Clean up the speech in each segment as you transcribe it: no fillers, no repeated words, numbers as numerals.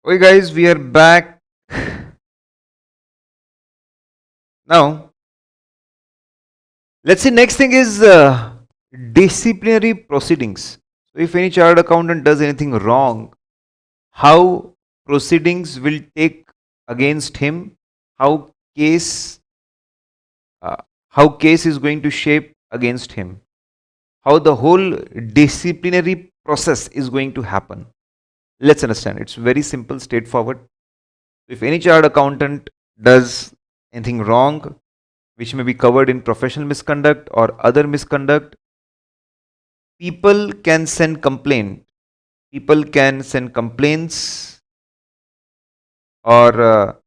Okay, guys, we are back now. Let's see. Next thing is disciplinary proceedings. So, if any chartered accountant does anything wrong, how proceedings will take against him? How case uh, how case is going to shape against him? How the whole disciplinary process is going to happen? Let's understand. It's very simple, straightforward. If any chartered accountant does anything wrong, which may be covered in professional misconduct or other misconduct, people can send complaint. People can send complaints, or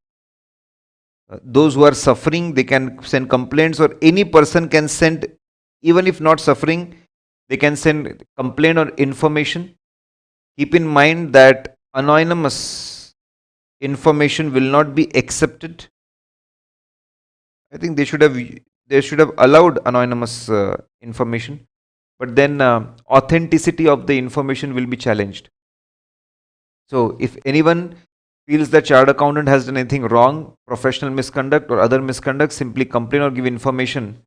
those who are suffering, they can send complaints, or any person can send, even if not suffering, they can send complaint or information. Keep in mind that anonymous information will not be accepted. I think they should have allowed anonymous information, but then authenticity of the information will be challenged. So if anyone feels that chartered accountant has done anything wrong, professional misconduct or other misconduct, simply complain or give information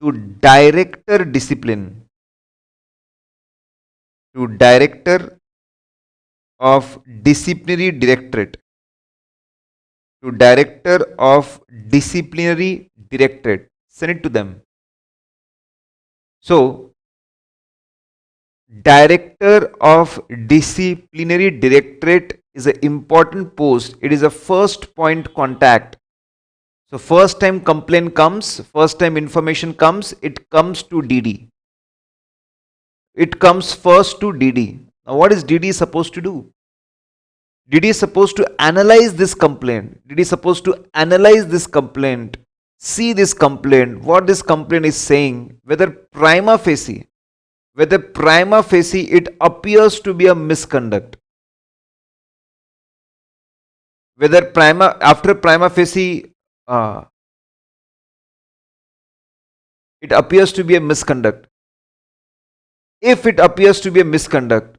to director discipline, to director of disciplinary directorate, to director of disciplinary directorate. Send it to them. So Director of Disciplinary Directorate is an important post. It is a first point contact. So first time complaint comes, first time information comes, it comes to DD. It comes first to DD. Now what is DD supposed to do? DD is supposed to analyze this complaint. DD is supposed to analyze this complaint, see this complaint, what this complaint is saying, whether prima facie it appears to be a misconduct, whether after prima facie it appears to be a misconduct. If it appears to be a misconduct,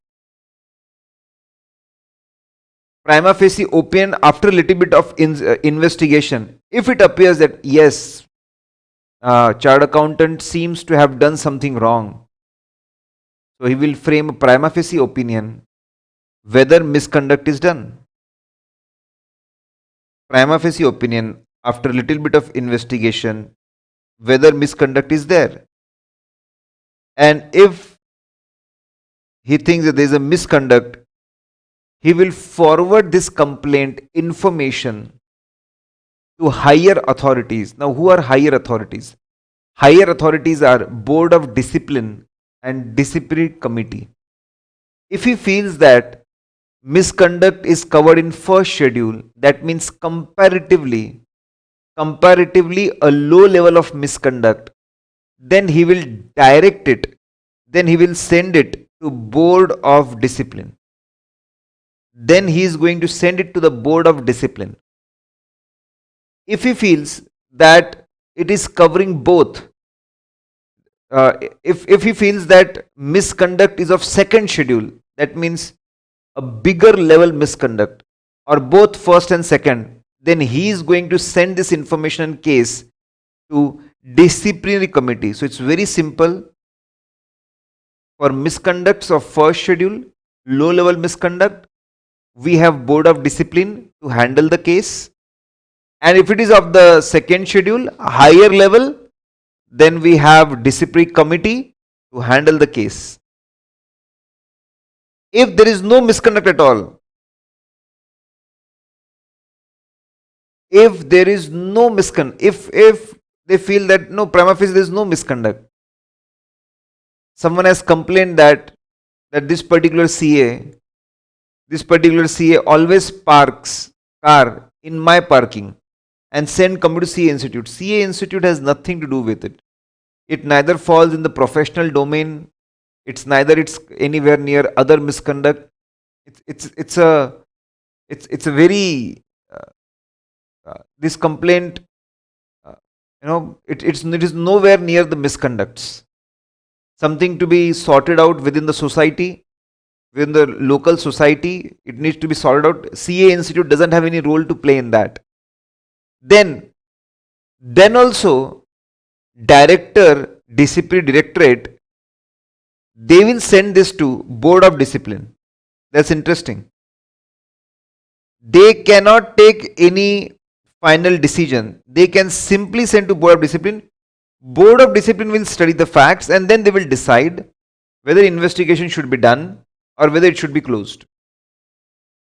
prima facie opinion after a little bit of investigation, if it appears that yes, chartered accountant seems to have done something wrong, so he will frame a prima facie opinion whether misconduct is done. Prima facie opinion after a little bit of investigation whether misconduct is there. And if he thinks that there is a misconduct, he will forward this complaint information to higher authorities. Now, who are higher authorities? Higher authorities are Board of Discipline and Disciplinary Committee. If he feels that misconduct is covered in first schedule, that means comparatively a low level of misconduct, then he will direct it, then he will send it to Board of Discipline. Then he is going to send it to the Board of Discipline. If he feels that it is covering both, if he feels that misconduct is of second schedule, that means a bigger level misconduct, or both first and second, then he is going to send this information and case to disciplinary committee. So it's very simple. For misconducts of first schedule, low level misconduct, we have Board of Discipline to handle the case. And if it is of the second schedule, higher level, then we have disciplinary committee to handle the case. If there is no misconduct at all, if there is no misconduct, if they feel that no, prima facie there is no misconduct, someone has complained that this particular CA always parks car in my parking and send computer CA Institute. CA Institute has nothing to do with it. It neither falls in the professional domain. It's anywhere near other misconduct. It's a very this complaint. It is nowhere near the misconducts. Something to be sorted out within the society, within the local society, it needs to be sorted out. CA Institute doesn't have any role to play in that. Then also, Director, Discipline Directorate, they will send this to Board of Discipline. That's interesting. They cannot take any final decision. They can simply send to Board of Discipline. Board of Discipline will study the facts and then they will decide whether investigation should be done or whether it should be closed.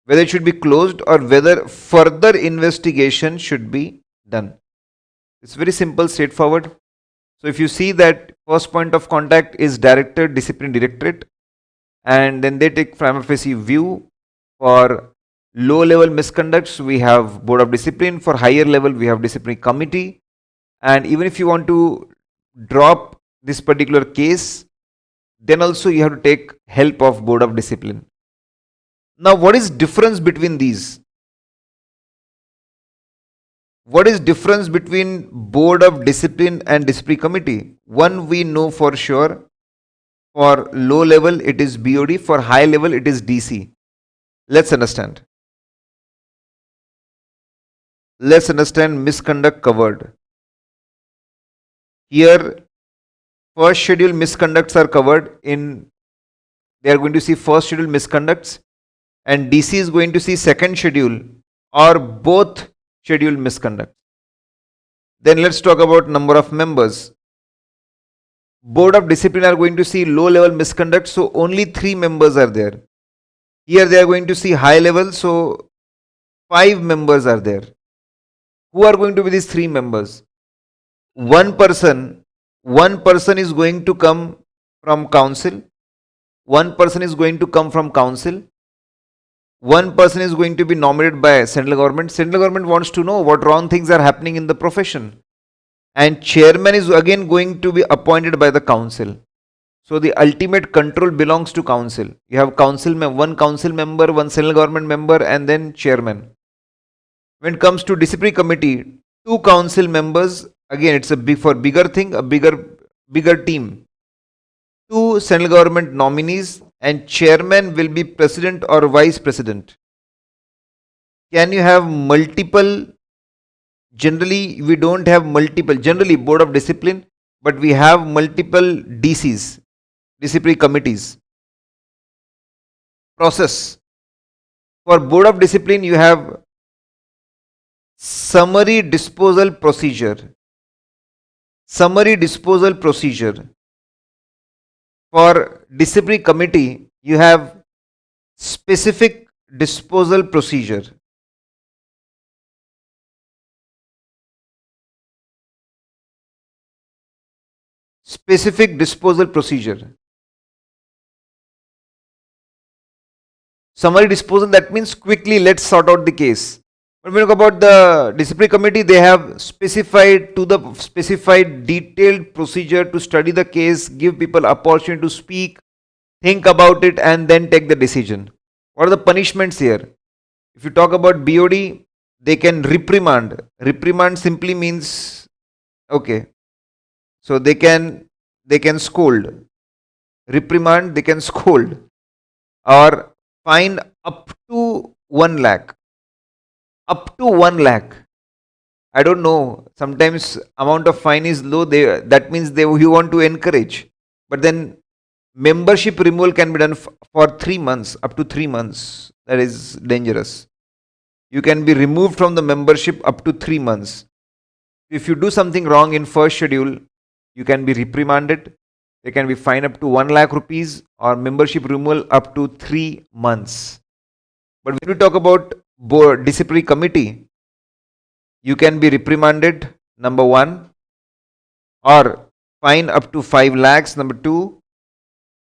Whether it should be closed or whether further investigation should be done. It's very simple, straightforward. So if you see that first point of contact is Director, Discipline Directorate, and then they take prima facie view. For low level misconducts, we have Board of Discipline. For higher level, we have Disciplinary Committee. And even if you want to drop this particular case, then also you have to take help of Board of Discipline. Now, what is difference between these? What is difference between Board of Discipline and Disciplinary Committee? One we know for sure. For low level, it is BOD. For high level, it is DC. Let's understand. Let's understand misconduct covered. Here, first schedule misconducts are covered in, they are going to see first schedule misconducts, and DC is going to see second schedule or both schedule misconducts. Then let's talk about number of members. Board of Discipline are going to see low level misconduct, so only 3 members are there. Here they are going to see high level, so 5 members are there. Who are going to be these 3 members? One person is going to come from council. One person is going to come from council. One person is going to be nominated by central government. Central government wants to know what wrong things are happening in the profession. And chairman is again going to be appointed by the council. So the ultimate control belongs to council. You have one council member, one central government member, and then chairman. When it comes to disciplinary committee, 2 council members. Again, it's a bigger thing, a bigger team. 2 central government nominees, and chairman will be president or vice president. Can you have multiple? Generally, we don't have multiple. Generally, Board of Discipline, but we have multiple DCs, disciplinary committees. Process. For Board of Discipline, you have summary disposal procedure. Summary disposal procedure. For disciplinary committee, you have specific disposal procedure. Specific disposal procedure. Summary disposal, that means quickly let's sort out the case. When we talk about the disciplinary committee, they have specified detailed procedure to study the case, give people opportunity to speak, think about it, and then take the decision. What are the punishments here? If you talk about BOD, they can reprimand. Reprimand simply means, okay, so they can scold. Reprimand, they can scold, or fine up to 1 lakh. Up to 1 lakh. I don't know. Sometimes amount of fine is low. That means you want to encourage. But then membership removal can be done for 3 months, up to 3 months. That is dangerous. You can be removed from the membership up to 3 months. If you do something wrong in first schedule, you can be reprimanded. There can be fine up to 1 lakh rupees or membership removal up to 3 months. But when we talk about Board disciplinary committee, you can be reprimanded, number 1, or fine up to 5 lakhs, number 2,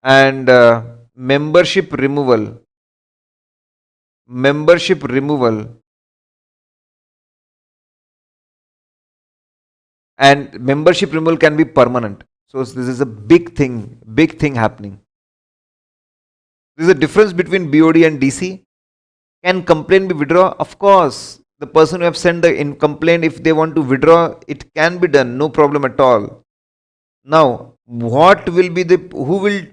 and membership removal. And membership removal can be permanent. So this is a big thing happening. There is a difference between BOD and DC. Can complaint be withdrawn? Of course. The person who have sent the complaint, if they want to withdraw, it can be done. No problem at all. Now, who will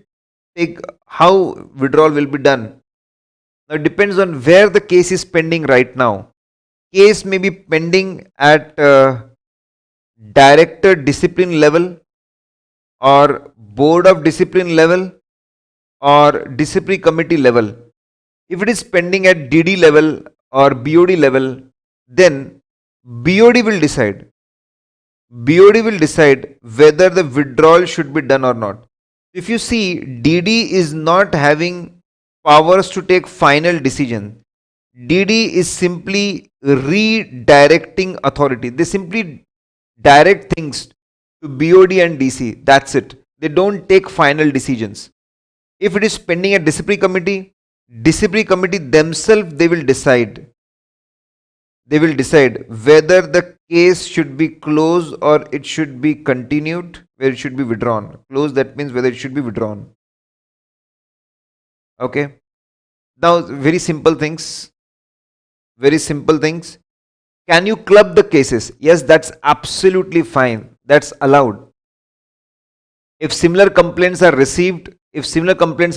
take, how withdrawal will be done. Now it depends on where the case is pending right now. Case may be pending at director discipline level or board of discipline level or disciplinary committee level. If it is pending at DD level or BOD level, then BOD will decide. BOD will decide whether the withdrawal should be done or not. If you see, DD is not having powers to take final decision. DD is simply redirecting authority. They simply direct things to BOD and DC. That's it. They don't take final decisions. If it is pending at disciplinary committee themselves, they will decide. They will decide whether the case should be closed or it should be continued, where it should be withdrawn. Closed, that means whether it should be withdrawn. Okay. Now, very simple things. Very simple things. Can you club the cases? Yes, that's absolutely fine. That's allowed. If similar complaints are received, then if similar complaints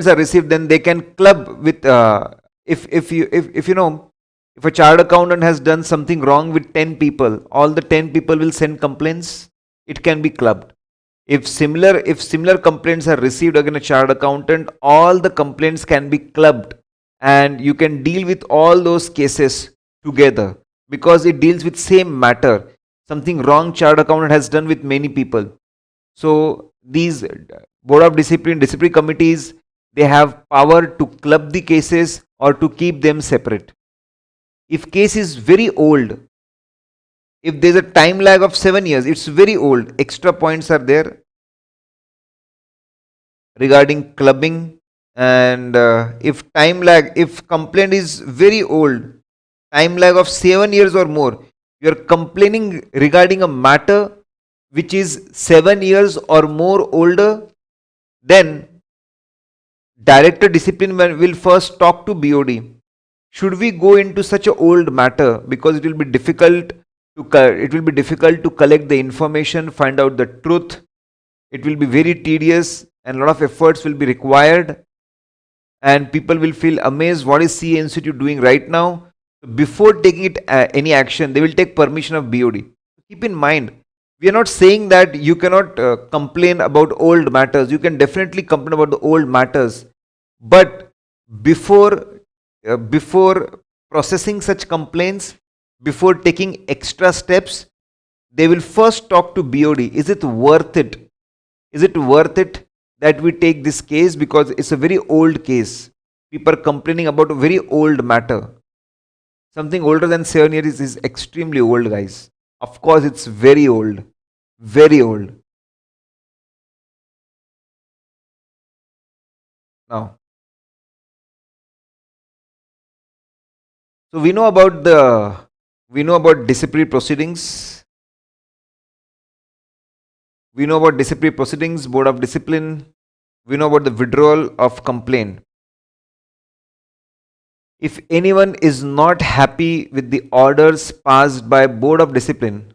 are received, then they can club with if you know, if a chartered accountant has done something wrong with 10 people, all the 10 people will send complaints, it can be clubbed. If similar complaints are received against a chartered accountant, all the complaints can be clubbed and you can deal with all those cases together because it deals with same matter. Something wrong chartered accountant has done with many people. So these board of disciplinary committees, they have power to club the cases or to keep them separate. If case is very old, if there's a time lag of 7 years, it's very old, extra points are there regarding clubbing. And if complaint is very old, time lag of 7 years or more, you are complaining regarding a matter which is 7 years or more older, then director discipline will first talk to BOD. Should we go into such an old matter, because it will be difficult to collect the information, find out the truth. It will be very tedious and a lot of efforts will be required, and people will feel amazed, what is CA Institute doing right now? Before taking any action, they will take permission of BOD. Keep in mind, we are not saying that you cannot complain about old matters. You can definitely complain about the old matters, but before processing such complaints, before taking extra steps, they will first talk to BOD. Is it worth it? Is it worth it that we take this case, because it's a very old case? People are complaining about a very old matter. Something older than 7 years is extremely old, guys. Of course, it's very old. Very old. Now, so we know about disciplinary proceedings. We know about disciplinary proceedings, board of discipline. We know about the withdrawal of complaint. If anyone is not happy with the orders passed by board of discipline,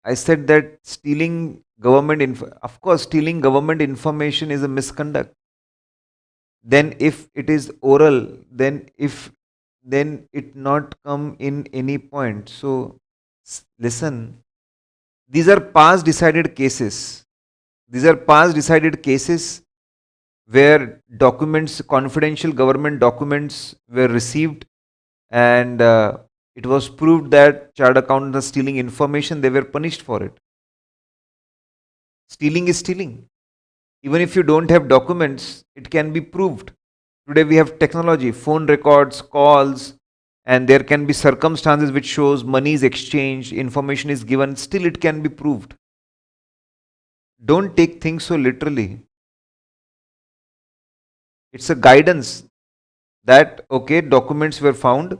I said that stealing of course, stealing government information is a misconduct. Then if it is oral, then it not come in any point. So listen, these are past decided cases. These are past decided cases where documents, confidential government documents were received, and it was proved that chartered accountants are stealing information. They were punished for it. Stealing is stealing. Even if you don't have documents, it can be proved. Today we have technology, phone records, calls, and there can be circumstances which shows money is exchanged, information is given, still it can be proved. Don't take things so literally. It's a guidance that, okay, documents were found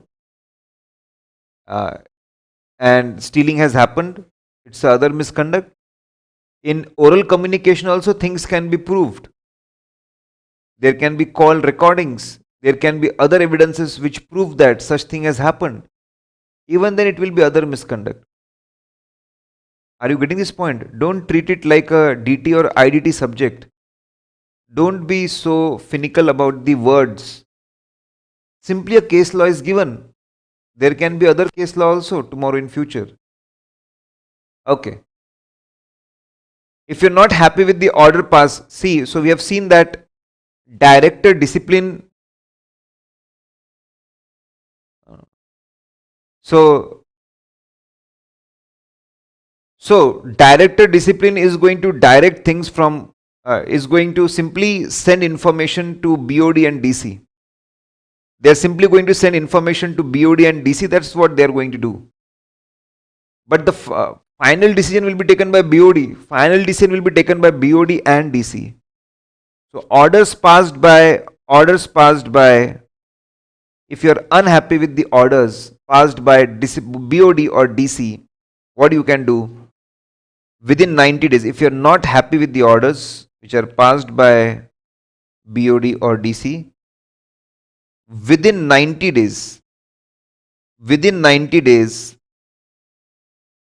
and stealing has happened. It's other misconduct. In oral communication also things can be proved. There can be call recordings. There can be other evidences which prove that such thing has happened. Even then it will be other misconduct. Are you getting this point? Don't treat it like a DT or IDT subject. Don't be so finical about the words. Simply a case law is given. There can be other case law also tomorrow in future. Okay. If you're not happy with the order pass, see, so we have seen that director discipline. So director discipline is going to direct things from, is going to simply send information to BOD and DC. They're simply going to send information to BOD and DC. That's what they're going to do. But the final decision will be taken by BOD. Final decision will be taken by BOD and DC. So orders passed by, if you're unhappy with the orders passed by BOD or DC, what you can do? Within 90 days, if you're not happy with the orders which are passed by BOD or DC, within 90 days,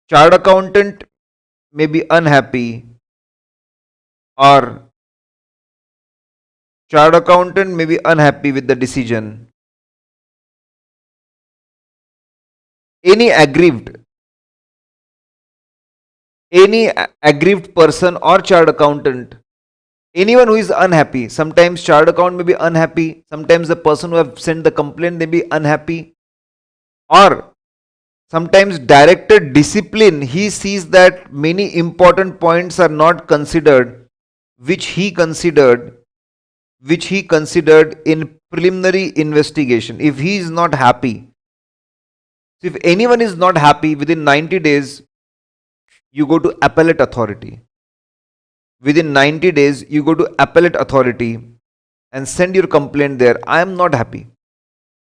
chartered accountant may be unhappy, or chartered accountant may be unhappy with the decision. Any aggrieved person or chartered accountant, anyone who is unhappy, sometimes chartered accountant may be unhappy, sometimes the person who have sent the complaint may be unhappy, or sometimes director discipline, he sees that many important points are not considered, which he considered in preliminary investigation. If he is not happy, if anyone is not happy, within 90 days you go to appellate authority. Within 90 days you go to appellate authority and send your complaint there. I am not happy.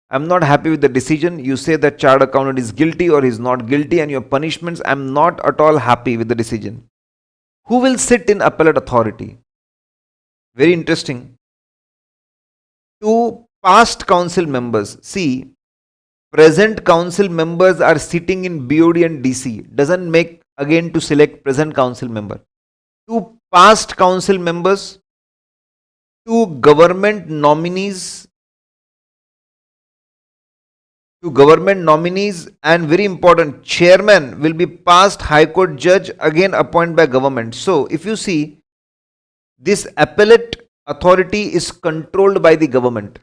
I'm not happy with the decision. You say that chartered accountant is guilty or is not guilty, and your punishments, I'm not at all happy with the decision. Who will sit in appellate authority? Very interesting. Two past council members. See, present council members are sitting in BOD and DC. Doesn't make again to select present council member. Two past council members, two government nominees, and very important, chairman will be past high court judge, again appointed by government. So if you see, this appellate authority is controlled by the government.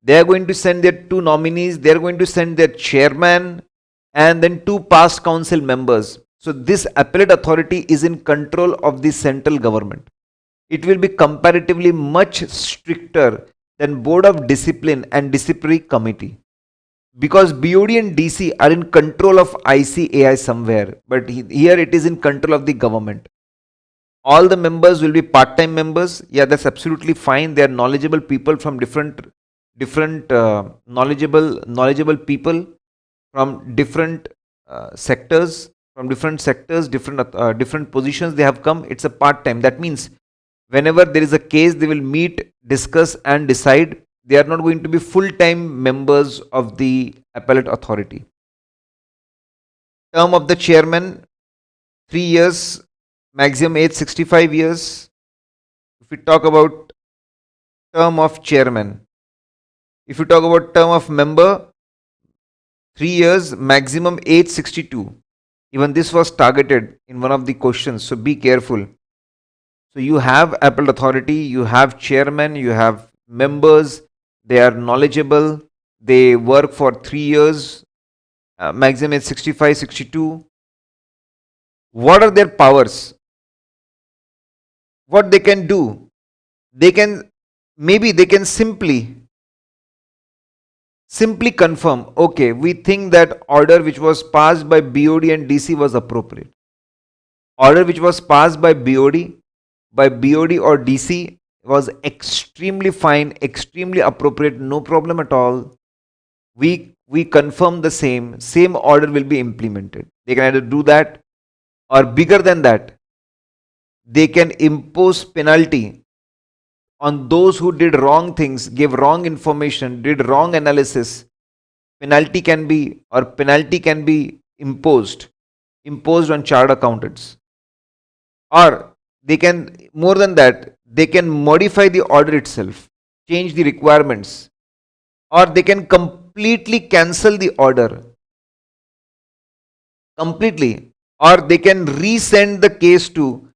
They are going to send their two nominees, they are going to send their chairman, and then two past council members. So this appellate authority is in control of the central government. It will be comparatively much stricter than Board of Discipline and Disciplinary Committee. Because BOD and DC are in control of ICAI somewhere, but here it is in control of the government. All the members will be part-time members. Yeah, that's absolutely fine. They are knowledgeable people from different knowledgeable people from different sectors, different positions they have come. It's a part-time. That means whenever there is a case, they will meet, discuss and decide. They are not going to be full-time members of the appellate authority. Term of the chairman, 3 years, maximum age 65 years. If we talk about term of chairman, if you talk about term of member, 3 years, maximum age 62. Even this was targeted in one of the questions, so be careful. So you have appellate authority, you have chairman, you have members. They are knowledgeable, they work for 3 years, maximum is 65, 62. What are their powers? What they can do? They can simply confirm, okay, we think that order which was passed by BOD and DC was appropriate. Order which was passed by BOD or DC was extremely fine, extremely appropriate, no problem at all. We confirm the same order will be implemented. They can either do that, or bigger than that, they can impose penalty on those who did wrong things, gave wrong information, did wrong analysis. Penalty can be imposed on chartered accountants. Or they can, more than that, they can modify the order itself, change the requirements, or they can completely cancel the order completely, or they can resend the case to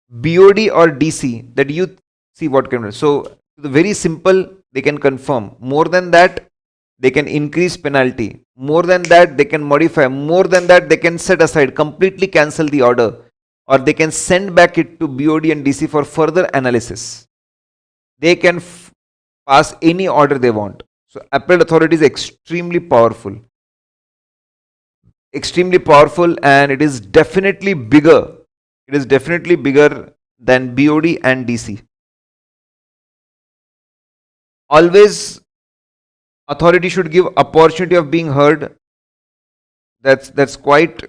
BOD or DC, that you see what can. So the very simple, they can confirm. More than that, they can increase penalty. More than that, they can modify. More than that, they can set aside, completely cancel the order, or they can send back it to BOD and DC for further analysis. They can pass any order they want. So appellate authority is extremely powerful, and it is definitely bigger. It is definitely bigger than BOD and DC. Always, authority should give opportunity of being heard. That's quite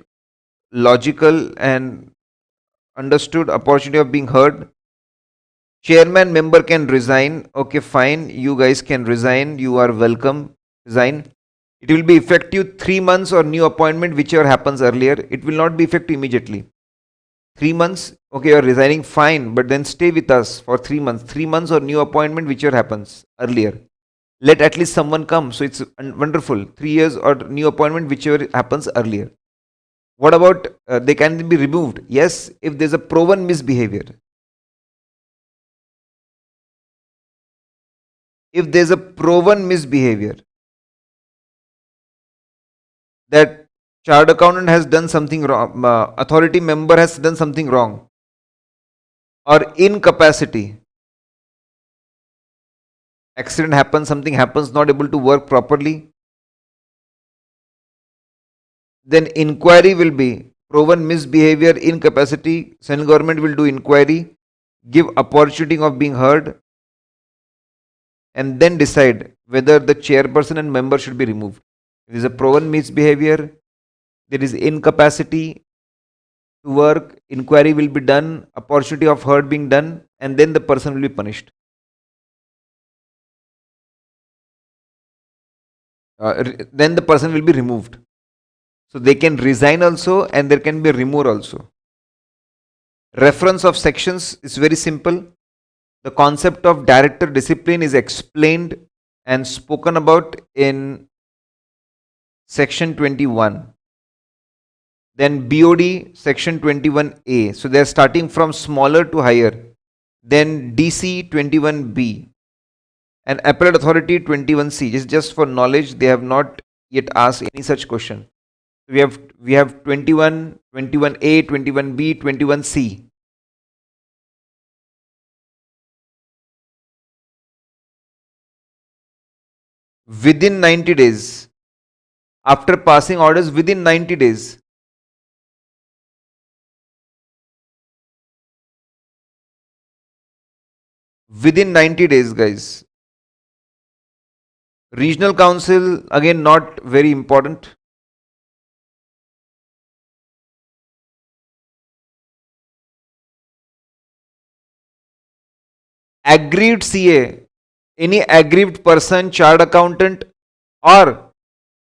logical and understood. Opportunity of being heard. Chairman member can resign. Okay, fine. You guys can resign. You are welcome. Resign. It will be effective 3 months or new appointment, whichever happens earlier. It will not be effective immediately. 3 months. Okay, you are resigning. Fine. But then stay with us for 3 months. 3 months or new appointment, whichever happens earlier. Let at least someone come. So it's wonderful. 3 years or new appointment, whichever happens earlier. What about they can be removed? Yes, if there's a proven misbehavior. If there's a proven misbehavior, that chartered accountant has done something wrong, authority member has done something wrong, or incapacity, accident happens, something happens, not able to work properly, then inquiry will be proven misbehavior, incapacity. Central government will do inquiry, give opportunity of being heard, and then decide whether the chairperson and member should be removed. If there is a proven misbehavior, there is incapacity to work, inquiry will be done, opportunity of heard being done, and then the person will be punished. Then the person will be removed. So they can resign also, and there can be a removal also. Reference of sections is very simple. The concept of director discipline is explained and spoken about in section 21. Then BOD section 21A. So they are starting from smaller to higher. Then DC 21B. And appellate authority 21C. Just for knowledge, they have not yet asked any such question. We have 21, 21A, 21B, 21C. Within 90 days, after passing orders, within 90 days, guys. Regional council, again, not very important. Aggrieved CA, any aggrieved person, chartered accountant, or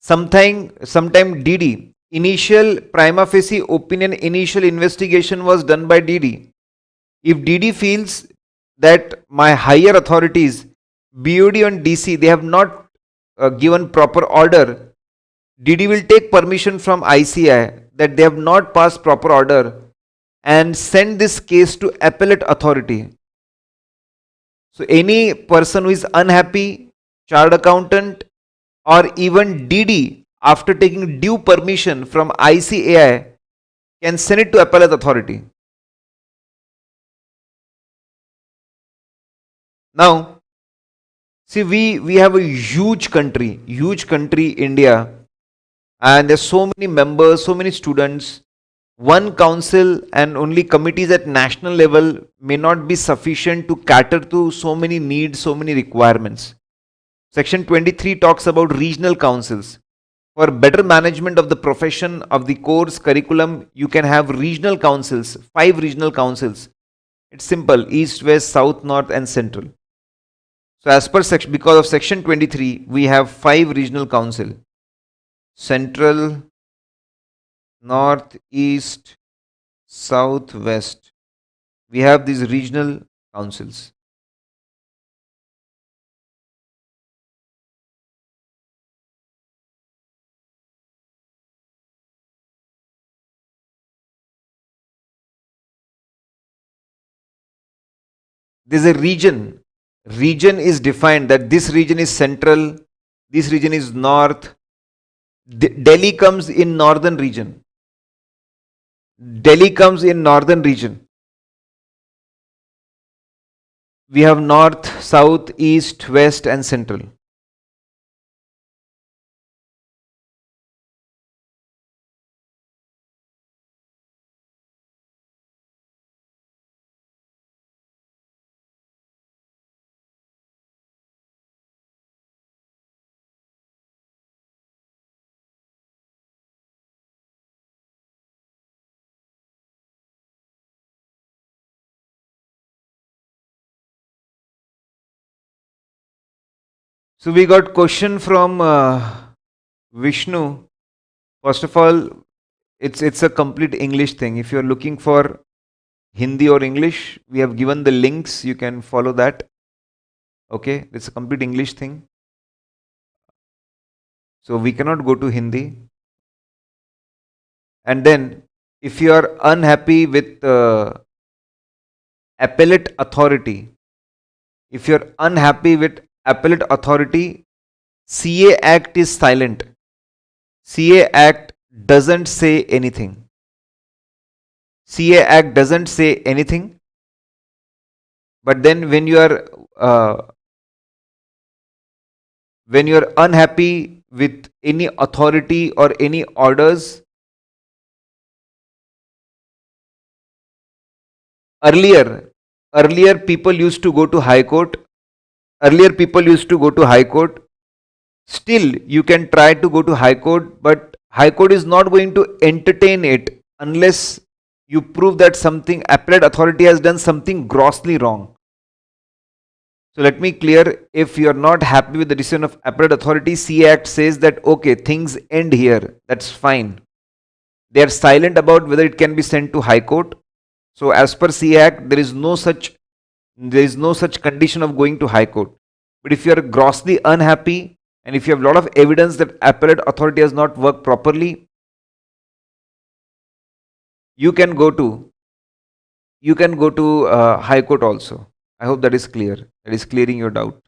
sometime DD. Initial prima facie opinion, initial investigation was done by DD. If DD feels that my higher authorities, BOD and DC, they have not given proper order, DD will take permission from ICAI that they have not passed proper order and send this case to appellate authority. So any person who is unhappy, chartered accountant, or even DD, after taking due permission from ICAI, can send it to appellate authority. Now, see, we have a huge country, India, and there's so many members, so many students. One council and only committees at national level may not be sufficient to cater to so many needs, so many requirements. Section 23 talks about regional councils. For better management of the profession, of the course, curriculum, you can have regional councils, 5 regional councils. It's simple: east, west, south, north, and central. So, as per section, because of section 23, we have 5 regional council: central, north, east, south, west. We have these regional councils. There's a region. Region is defined that this region is central, this region is north. Delhi comes in northern region. Delhi comes in northern region. We have north, south, east, west, and central. So we got question from Vishnu. First of all, it's a complete English thing. If you're looking for Hindi or English, we have given the links. You can follow that. Okay, it's a complete English thing. So we cannot go to Hindi. And then, if you are unhappy with appellate authority, if you're unhappy with appellate authority, CA Act is silent. CA Act doesn't say anything. CA Act doesn't say anything. But then when you are unhappy with any authority or any orders, earlier people used to go to high court. Earlier people used to go to high court. Still you can try to go to high court, but high court is not going to entertain it unless you prove that something appellate authority has done something grossly wrong. So let me clear, if you are not happy with the decision of appellate authority, CA Act says that okay, things end here, that's fine. They are silent about whether it can be sent to high court. So as per CA Act, there is no such condition of going to high court. But if you are grossly unhappy and if you have a lot of evidence that appellate authority has not worked properly, you can go to high court also. I hope that is clear. That is clearing your doubt.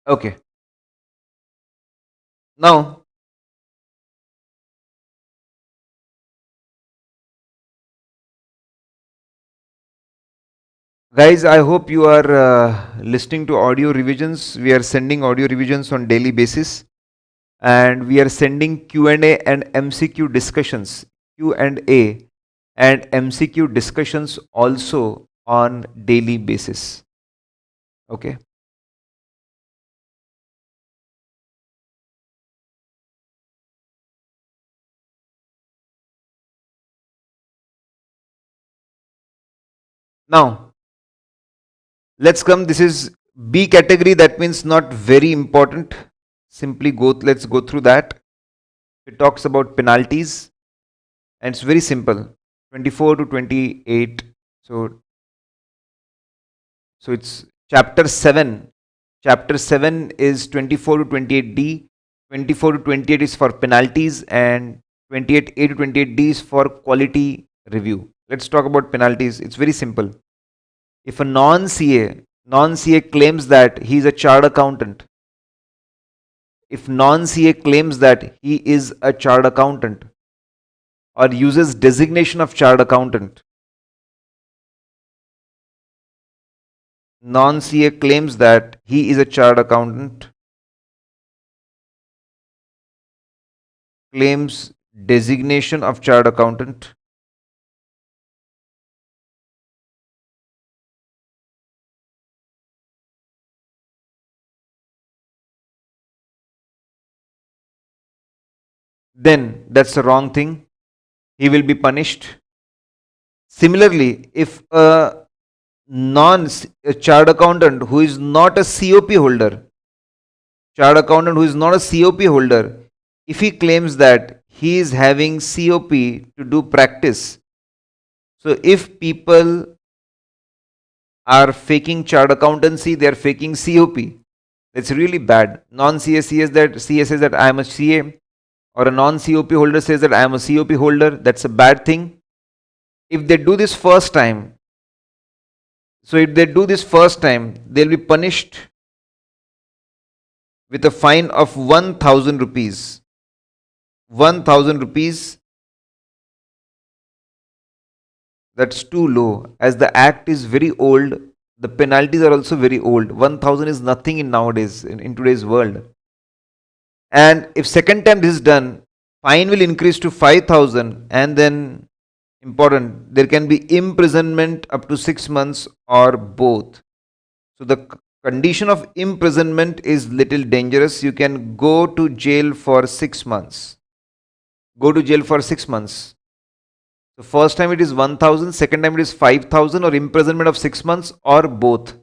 Okay. Now, guys, I hope you are listening to audio revisions. We are sending audio revisions on daily basis, and we are sending Q&A and MCQ discussions. Q&A and MCQ discussions also on daily basis. Okay. Now, let's come. This is B category. That means not very important. Simply let's go through that. It talks about penalties, and it's very simple. 24 to 28. So it's chapter 7. Chapter 7 is 24 to 28D. 24 to 28 is for penalties, and 28A to 28D is for quality review. Let's talk about penalties. It's very simple. If a non-CA claims that he is a chartered accountant, if non-CA claims that he is a chartered accountant or uses designation of chartered accountant, non-CA claims that he is a chartered accountant claims designation of chartered accountant. Then that's the wrong thing. He will be punished. Similarly, if a chartered accountant who is not a COP holder, if he claims that he is having COP to do practice, so if people are faking chartered accountancy, they are faking COP. That's really bad. Non-CA says that I am a CA, or a non-COP holder says that I am a COP holder. That's a bad thing. If they do this first time, they'll be punished with a fine of 1,000 rupees. 1,000 rupees, that's too low, as the act is very old. The penalties are also very old. 1,000 is nothing in today's world. And if second time this is done, fine will increase to 5,000, and then important, there can be imprisonment up to 6 months or both. So the condition of imprisonment is little dangerous. You can go to jail for 6 months. So first time it is 1,000, second time it is 5,000, or imprisonment of 6 months, or both.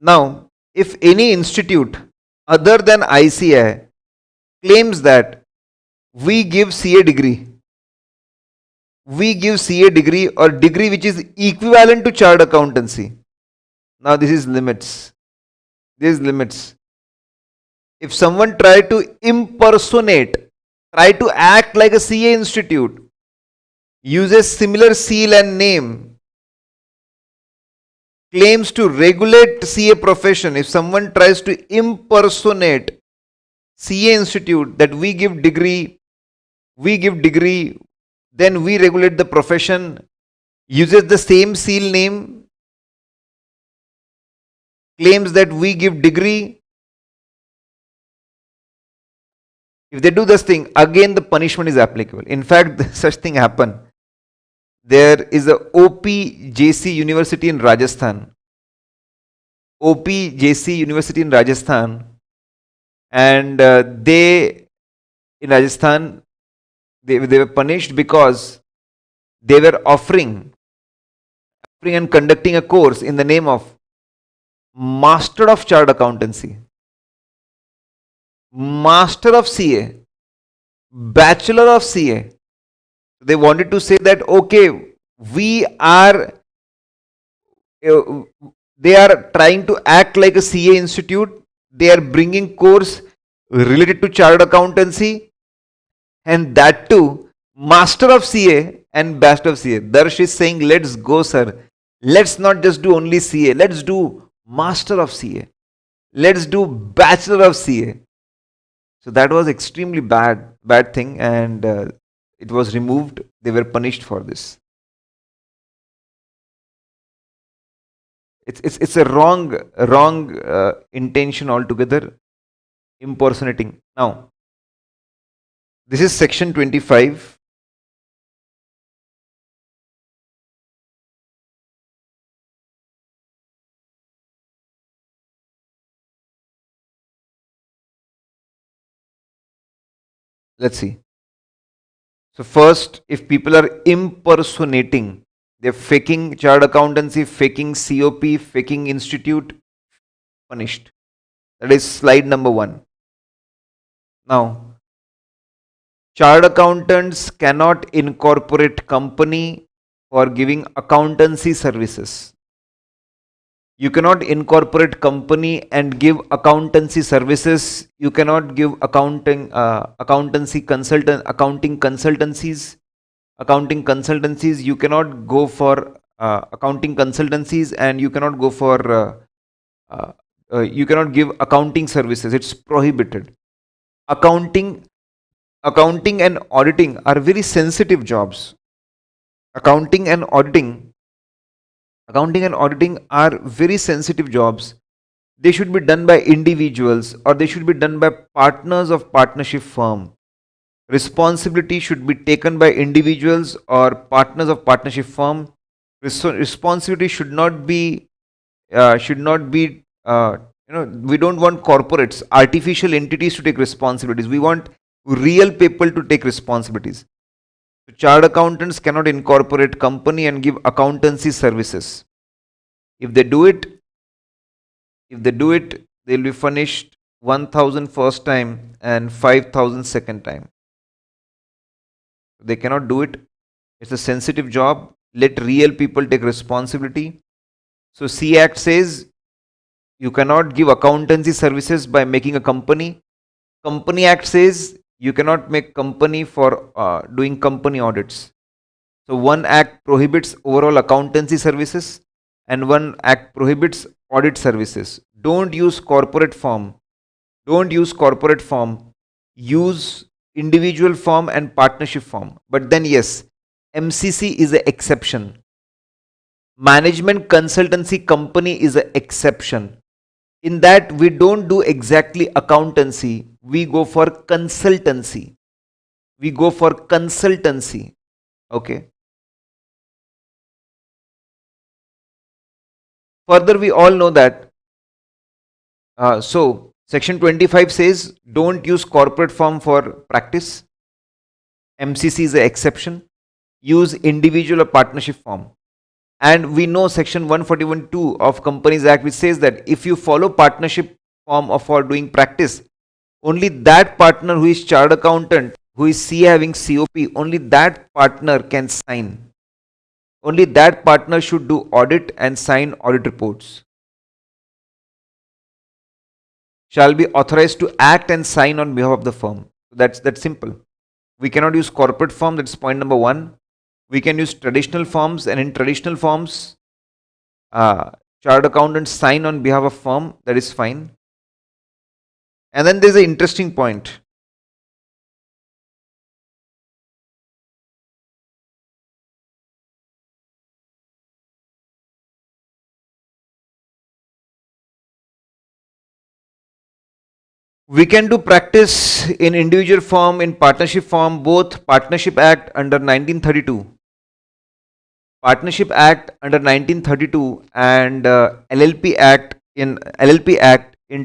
Now, if any institute other than ICAI claims that we give CA degree or degree which is equivalent to chartered accountancy. Now this is limits. If someone try to act like a CA institute, uses similar seal and name, claims to regulate CA profession, if someone tries to impersonate CA institute, that we give degree, then we regulate the profession, uses the same seal name, claims that we give degree, if they do this thing, again the punishment is applicable. In fact, such thing happened. There is a OPJC University in Rajasthan. And they were punished because they were offering and conducting a course in the name of Master of Chartered Accountancy, Master of CA, Bachelor of CA. They wanted to say that, okay, they are trying to act like a CA institute. They are bringing course related to chartered accountancy, and that too, Master of CA and Bachelor of CA. Darsh is saying, let's go, sir. Let's not just do only CA. Let's do Master of CA. Let's do Bachelor of CA. So that was extremely bad thing, and it was removed. They were punished for this. It's a wrong intention altogether, impersonating. Now, this is section 25. Let's see. So first, if people are impersonating, they're faking chartered accountancy, faking COP, faking institute, punished. That is slide number 1. Now, chartered accountants cannot incorporate company for giving accountancy services. You cannot incorporate company and give accountancy services. You cannot give accounting consultancies. You cannot go for accounting consultancies, and you cannot go for you cannot give accounting services. It's prohibited. Accounting and auditing are very sensitive jobs. Accounting and auditing are very sensitive jobs. they should be done by individuals or they should be done by partners of partnership firm. Responsibility should be taken by individuals or partners of partnership firm. Responsibility should not be we don't want corporates, artificial entities to take responsibilities. We want real people to take responsibilities. So chartered accountants cannot incorporate company and give accountancy services. If they do it, they'll be furnished 1,000 first time and 5,000 second time. They cannot do it. It's a sensitive job. Let real people take responsibility. So C Act says you cannot give accountancy services by making a company. Company Act says you cannot make company for doing company audits. So one act prohibits overall accountancy services and one act prohibits audit services. Don't use corporate form. Use individual form and partnership form. But then yes, MCC is an exception. Management consultancy company is an exception. In that we don't do exactly accountancy, we go for consultancy. Okay. Further, we all know that so section 25 says don't use corporate form for practice. MCC is an exception. Use individual or partnership form. And we know section 141(2) of Companies Act, which says that if you follow partnership form of for doing practice, only that partner who is chartered accountant, who is CA having COP, only that partner can sign. Only that partner should do audit and sign audit reports. Shall be authorized to act and sign on behalf of the firm. That's simple. We cannot use corporate form. That's point number 1. We can use traditional forms, and in traditional forms, chartered accountants sign on behalf of firm. That is fine. And then there's an interesting point. We can do practice in individual form, in partnership form, both Partnership Act under 1932. Partnership Act under 1932 and LLP Act in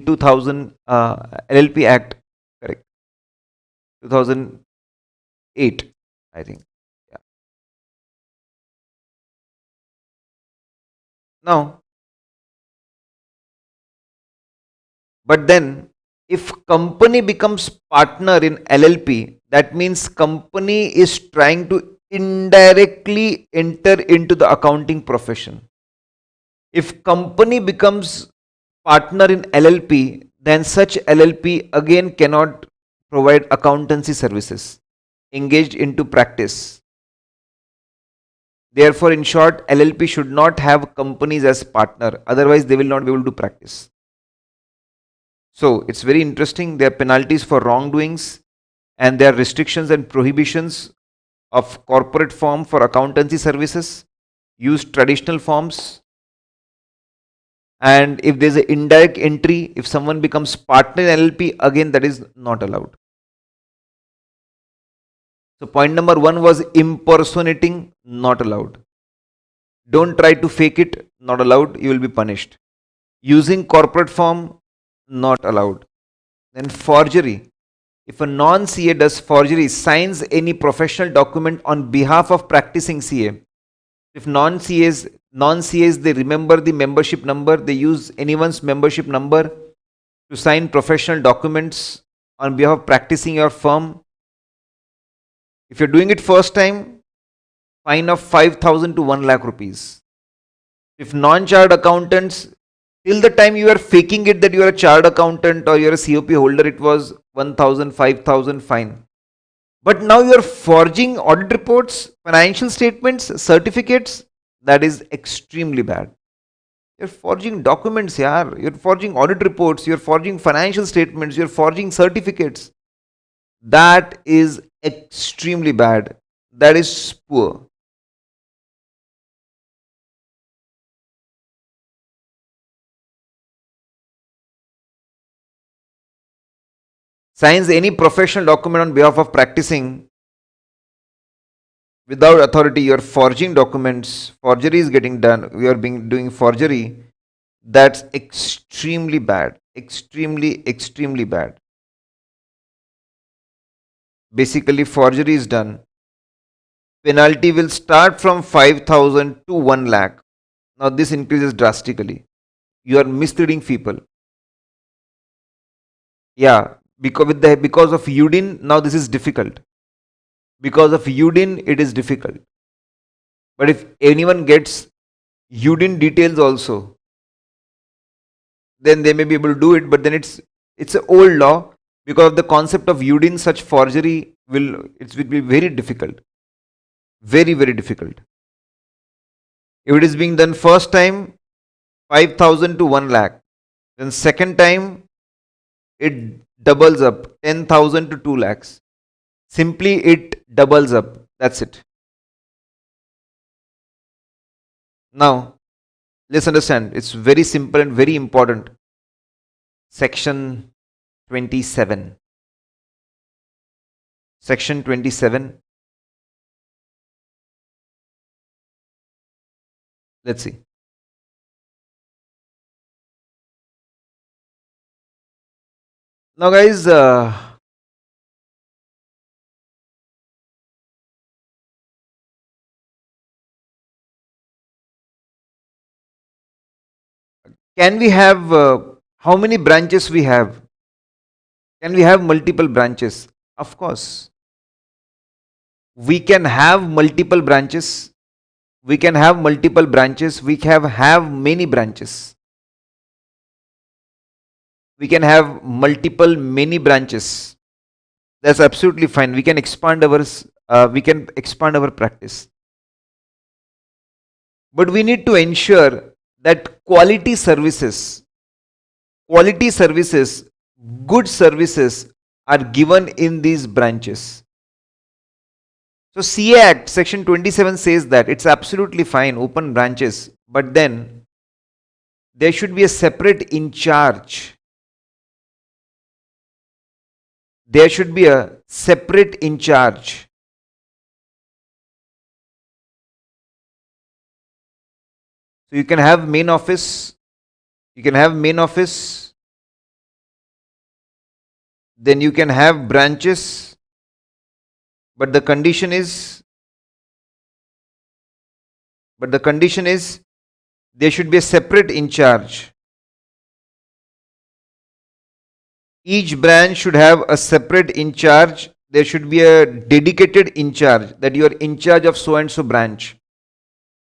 2000. LLP Act, correct? 2008, I think. Yeah. Now, but then if company becomes partner in LLP, that means company is trying to indirectly enter into the accounting profession. If company becomes partner in LLP, then such LLP again cannot provide accountancy services engaged into practice. Therefore, in short, LLP should not have companies as partner, otherwise they will not be able to practice. So it's very interesting. There are penalties for wrongdoings and there are restrictions and prohibitions of corporate form for accountancy services. Use traditional forms. And if there's an indirect entry, if someone becomes partner in LLP, again that is not allowed. So point number 1 was impersonating, not allowed. Don't try to fake it, not allowed, you will be punished. Using corporate form, not allowed. Then forgery. If a non-CA does forgery, signs any professional document on behalf of practicing CA. If non-CAs, they remember the membership number, they use anyone's membership number to sign professional documents on behalf of practicing your firm. If you're doing it first time, fine of 5,000 to 1 lakh rupees. If non-chartered accountants, till the time you are faking it that you are a chartered accountant or you are a COP holder, it was 1,000, 5,000 fine. But now you are forging audit reports, financial statements, certificates, that is extremely bad. You're forging documents, yaar. You're forging audit reports, you're forging financial statements, you're forging certificates. That is extremely bad. That is poor. signs any professional document on behalf of practicing without authority, you are forging documents, forgery is getting done, you are doing forgery, that's extremely bad. Extremely bad. Basically, forgery is done. Penalty will start from 5,000 to 1 lakh. Now, this increases drastically. You are misleading people. Yeah, because of UDIN, now this is difficult. Because of UDIN, it is difficult. But if anyone gets UDIN details also, then they may be able to do it. But then it's an old law. Because of the concept of UDIN, such forgery will be very difficult. Very difficult. If it is being done first time, 5,000 to 1 lakh. Then second time, it doubles up, 10,000 to 2 lakhs. Simply it doubles up. That's it. Now, let's understand. It's very simple and very important. Section 27. Section 27. Let's see. Now, guys, can we have how many branches we have? Can we have multiple branches? Of course. We can have multiple branches. We can have multiple branches. We can have many branches. We can have many branches. That's absolutely fine. We can expand our practice. But we need to ensure that quality services, good services are given in these branches. So CA Act section 27 says that it's absolutely fine, open branches, but then there should be a separate in charge. There should be a separate in charge. So you can have main office, then you can have branches, but the condition is there should be a separate in charge. Each branch should have a separate in charge. There should be a dedicated in charge, that you are in charge of so and so branch.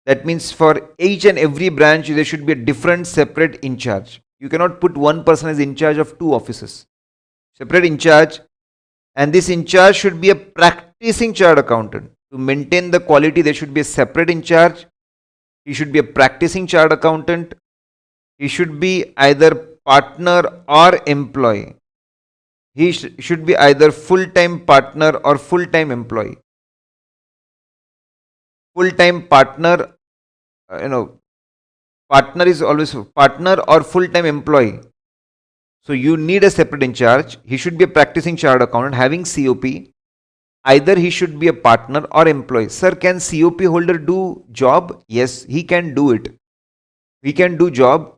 That means for each and every branch there should be a different separate in charge. You cannot put one person as in charge of two offices. Separate in charge, and this in charge should be a practicing chartered accountant. To maintain the quality, there should be a separate in charge. He should be a practicing chartered accountant. He should be either partner or employee. He should be either full-time partner or full-time employee. Full-time partner, partner is always partner or full-time employee. So you need a separate in charge. He should be a practicing chartered accountant having COP. Either he should be a partner or employee. Sir, can COP holder do job? Yes, he can do it. He can do job.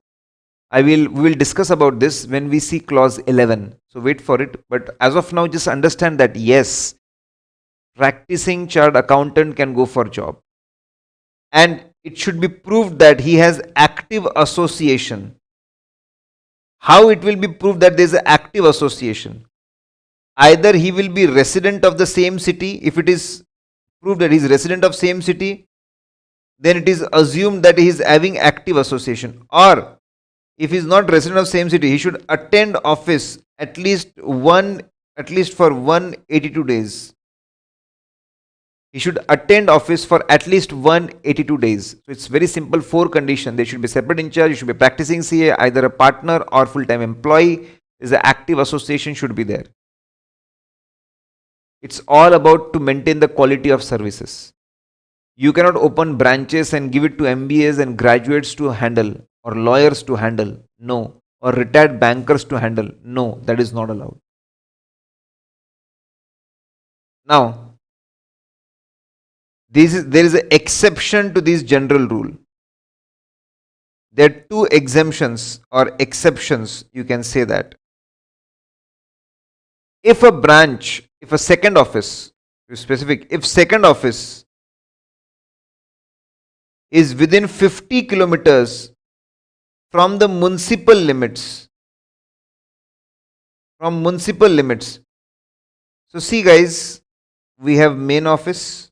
We will discuss about this when we see clause 11. So wait for it. But as of now, just understand that yes, practicing chartered accountant can go for job. And it should be proved that he has active association. How it will be proved that there is an active association? Either he will be resident of the same city. If it is proved that he is resident of same city, then it is assumed that he is having active association. Or if he is not resident of same city, he should attend office at least for 182 days. He should attend office for at least 182 days. So it's very simple, 4 conditions. There should be separate in charge, you should be practicing CA, either a partner or full-time employee. Is an active association should be there. It's all about to maintain the quality of services. You cannot open branches and give it to MBAs and graduates to handle, or lawyers to handle. No. Or retired bankers to handle. No, that is not allowed. Now, there is an exception to this general rule. There are two exemptions or exceptions, you can say that. If a branch, if a second office, to be specific, if second office is within 50 kilometers from the municipal limits, So see guys, we have main office,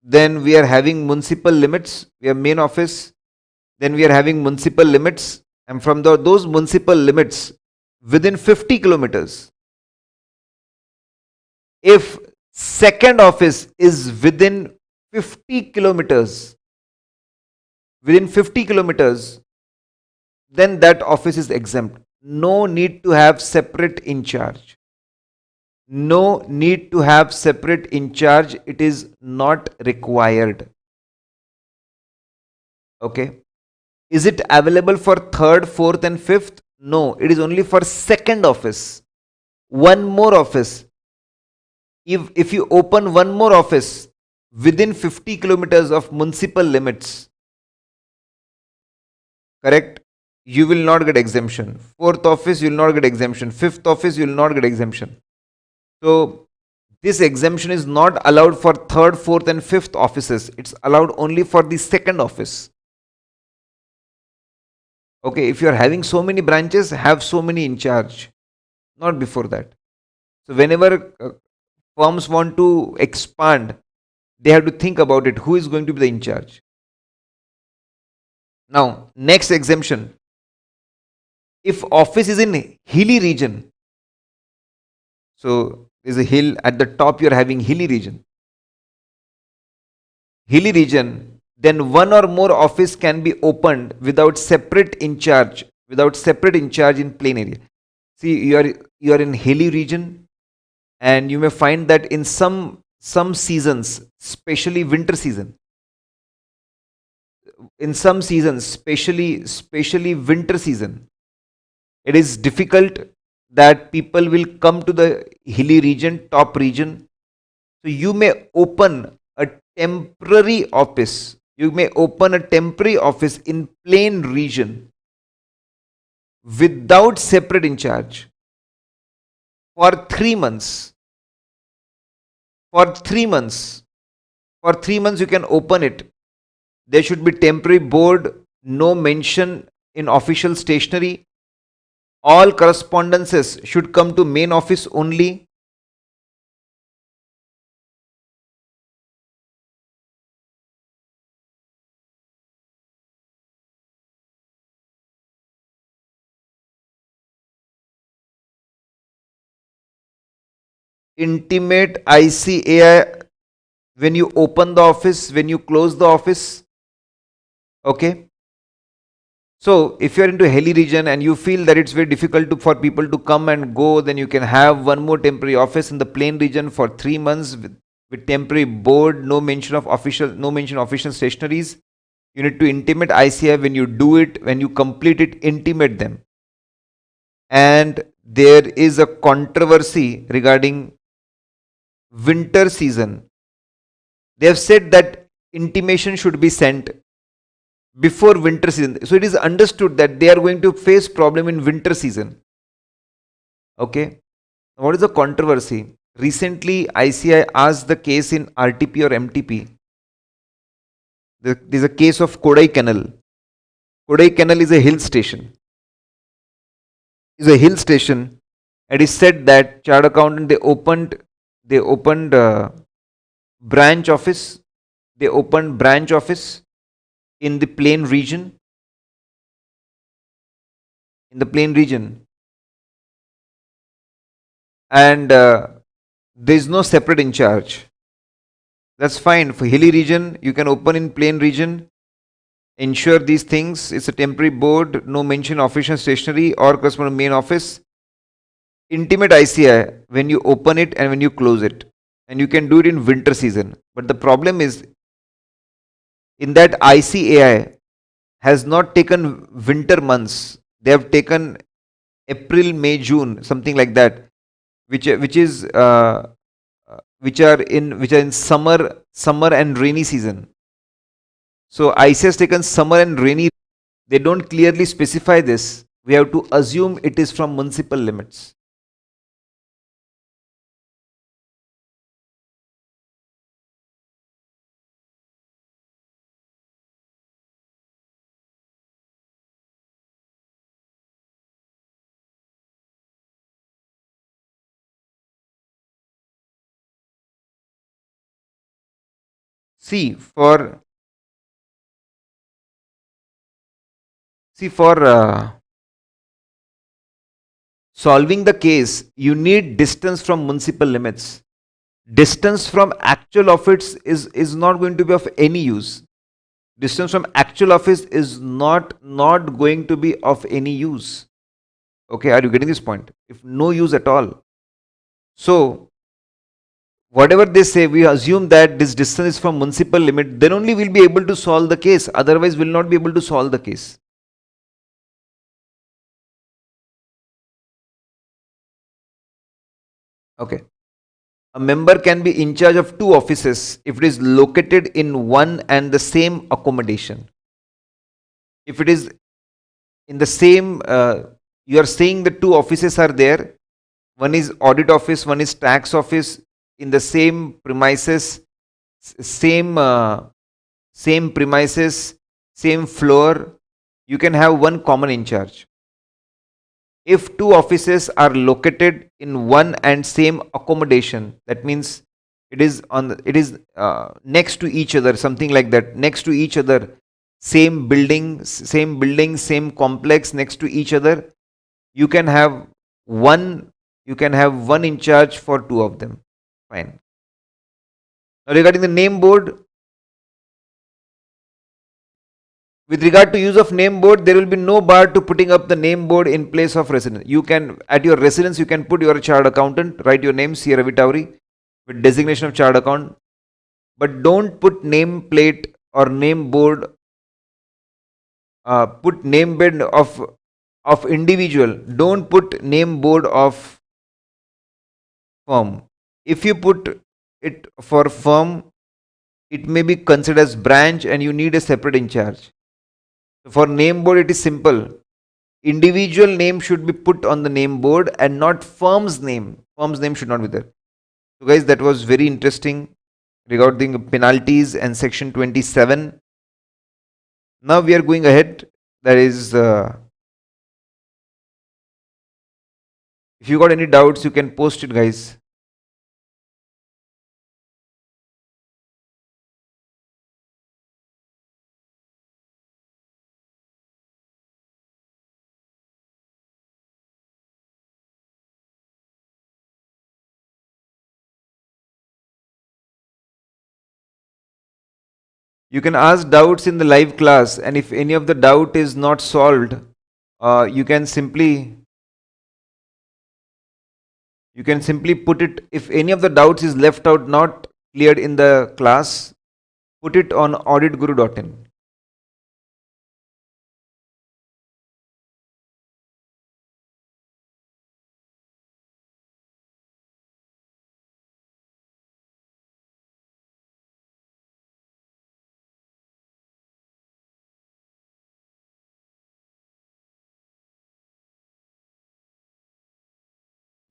then we are having municipal limits, we have main office, then we are having municipal limits, and from those municipal limits within 50 kilometers, if second office is within 50 kilometers, then that office is exempt. No need to have separate in charge. It is not required. Okay. Is it available for third, fourth and fifth? No, it is only for second office. One more office. If you open one more office within 50 kilometers of municipal limits, correct, you will not get exemption. Fourth office, you will not get exemption. Fifth office, you will not get exemption. So this exemption is not allowed for third, fourth and fifth offices. It's allowed only for the second office. Okay, if you are having so many branches, have so many in charge, not before that. So whenever firms want to expand, they have to think about it, who is going to be the in charge. Now, next exemption. If office is in hilly region, so there's a hill at the top, you're having hilly region, then one or more office can be opened without separate in charge in plain area. See, you are in hilly region, and you may find that in some seasons, especially winter season, especially winter season, it is difficult that people will come to the hilly region, top region. So you may open a temporary office. In plain region without separate in charge for 3 months. For 3 months you can open it. There should be temporary board, no mention in official stationery. All correspondences should come to main office only. Intimate ICAI when you open the office, when you close the office. Okay. So if you are into a hilly region and you feel that it's very difficult for people to come and go, then you can have one more temporary office in the plain region for 3 months with temporary board, no mention of official stationaries. You need to intimate ICAI when you do it, when you complete it, intimate them. And there is a controversy regarding winter season. They have said that intimation should be sent before winter season. So it is understood that they are going to face problem in winter season. Okay. What is the controversy? Recently, ICAI asked the case in RTP or MTP. There is a case of Kodaikanal. Kodaikanal is a hill station. And it is said that Chartered Accountant, they opened branch office. In the plain region. And there is no separate in charge. That's fine. For hilly region, you can open in plain region. Ensure these things. It's a temporary board, no mention official stationery or corresponding main office. Intimate ICAI when you open it and when you close it. And you can do it in winter season. But the problem is, in that ICAI has not taken winter months. They have taken April, May, June, something like that, which are in summer and rainy season. So IC has taken summer and rainy. They don't clearly specify this. We have to assume it is from municipal limits. See for see for solving the case, you need distance from municipal limits. Distance from actual office is not going to be of any use. Distance from actual office is not going to be of any use. Okay, are you getting this point? If no use at all. So whatever they say, we assume that this distance is from municipal limit, then only we'll be able to solve the case. Otherwise, we'll not be able to solve the case. Okay. A member can be in charge of two offices if it is located in one and the same accommodation. If it is in the same, you are saying the two offices are there. One is audit office, one is tax office in the same premises, same same premises, same floor. You can have one common in charge. If two offices are located in one and same accommodation, that means it is next to each other, something like that, next to each other, same complex next to each other. You can have one in charge for two of them. Fine. Now regarding the name board, with regard to use of name board, there will be no bar to putting up the name board in place of residence. You can, at your residence, you can put your chartered accountant, write your name, C. Ravi Towri, with designation of chartered account. But don't put name plate or name board, put name board of individual. Don't put name board of firm. If you put it for firm, it may be considered as branch and you need a separate in charge. For name board, it is simple. Individual name should be put on the name board and not firm's name. Firm's name should not be there. So, guys, that was very interesting regarding penalties and section 27. Now we are going ahead. That is, if you got any doubts, you can post it, guys. You can ask doubts in the live class, and if any of the doubt is not solved, you can simply put it. If any of the doubts is left out, not cleared in the class, put it on auditguru.in.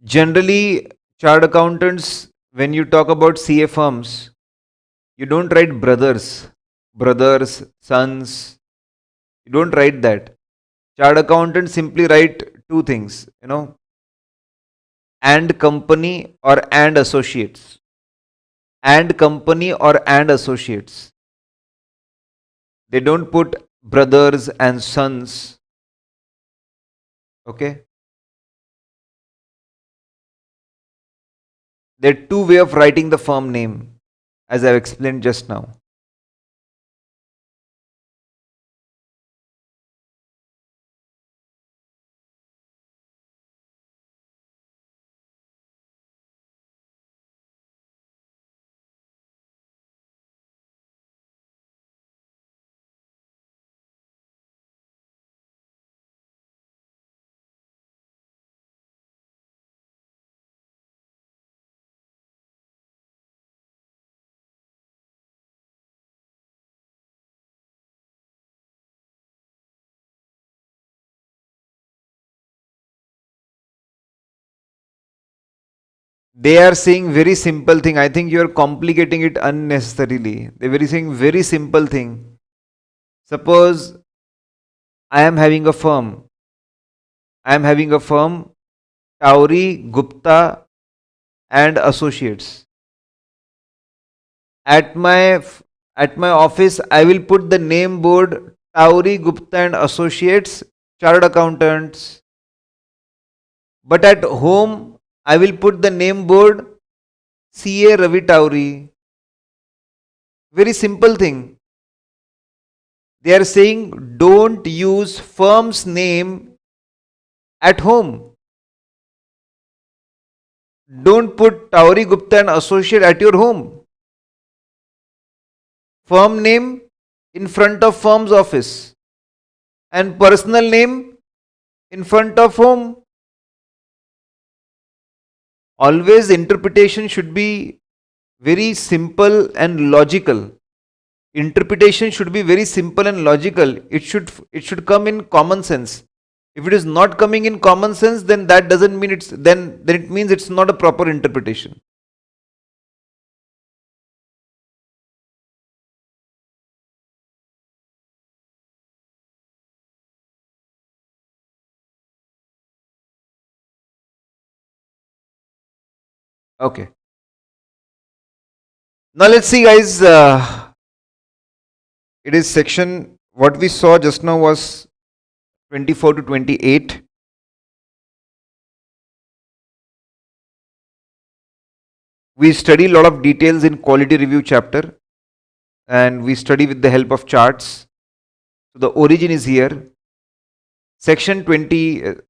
Generally, chartered accountants, when you talk about CA firms, you don't write brothers, sons. You don't write that. Chartered accountants simply write two things, and company or and associates. And company or and associates. They don't put brothers and sons. Okay. There are two ways of writing the firm name, as I've explained just now. They are saying very simple thing. I think you are complicating it unnecessarily. They are very saying very simple thing. Suppose I am having a firm. I am having a firm, Tauri, Gupta and Associates. At my office, I will put the name board Tauri, Gupta and Associates, Chartered Accountants. But at home, I will put the name board CA Ravi Tauri. Very simple thing. They are saying don't use firm's name at home. Don't put Tauri Gupta and Associate at your home. Firm name in front of firm's office and personal name in front of home. Always interpretation should be very simple and logical. Interpretation should be very simple and logical. It should come in common sense. If it is not coming in common sense, then that doesn't mean then it means it's not a proper interpretation. Okay. Now let's see, guys. It is section, what we saw just now was 24 to 28. We study a lot of details in quality review chapter and we study with the help of charts. So the origin is here. Section 28A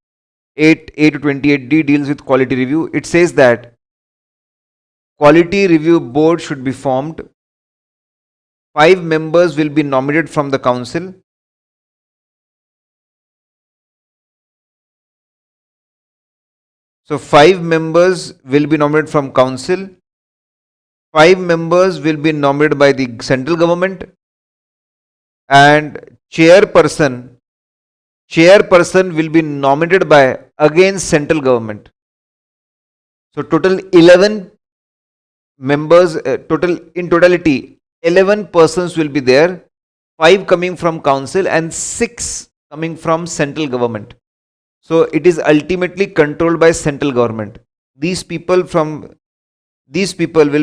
to 28D deals with quality review. It says that quality review board should be formed. 5 members will be nominated from the council. So 5 members will be nominated from council. 5 members will be nominated by the central government. And chairperson will be nominated by again central government. So total 11 members, in totality 11 persons will be there, 5 coming from council and 6 coming from central government. So it is ultimately controlled by central government. These people will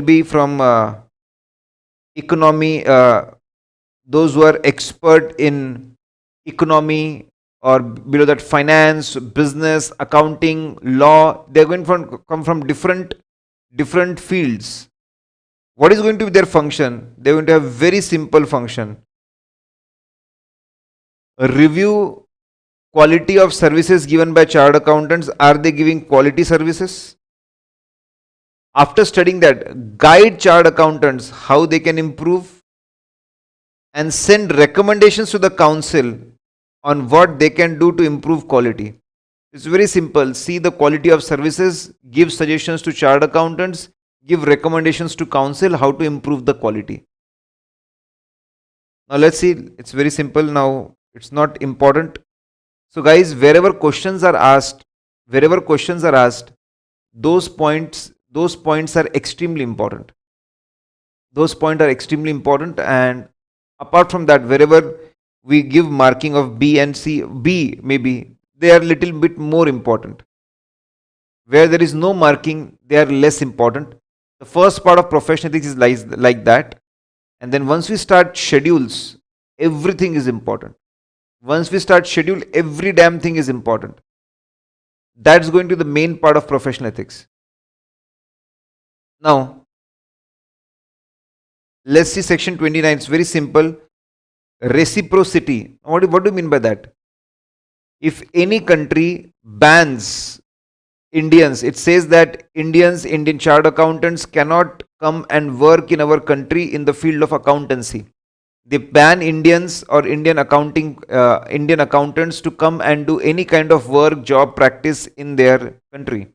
be from economy, those who are expert in economy or below that finance, business, accounting, law. They are going to come from different fields. What is going to be their function? They are going to have very simple function. Review quality of services given by chartered accountants. Are they giving quality services? After studying that, guide chartered accountants how they can improve and send recommendations to the council on what they can do to improve quality. It's very simple. See the quality of services, give suggestions to chartered accountants, give recommendations to council how to improve the quality. Now let's see, it's very simple now, it's not important. So guys, wherever questions are asked, those points are extremely important. Those points are extremely important, and apart from that, wherever we give marking of B and C, B maybe, they are little bit more important. Where there is no marking, they are less important. The first part of professional ethics is like that. And then once we start schedules, everything is important. Once we start schedule, every damn thing is important. That's going to be the main part of professional ethics. Now, let's see section 29. It's very simple. Reciprocity. What do you mean by that? If any country bans Indians, it says that Indian chartered accountants cannot come and work in our country in the field of accountancy. They ban Indians or Indian accountants to come and do any kind of work, job, practice in their country.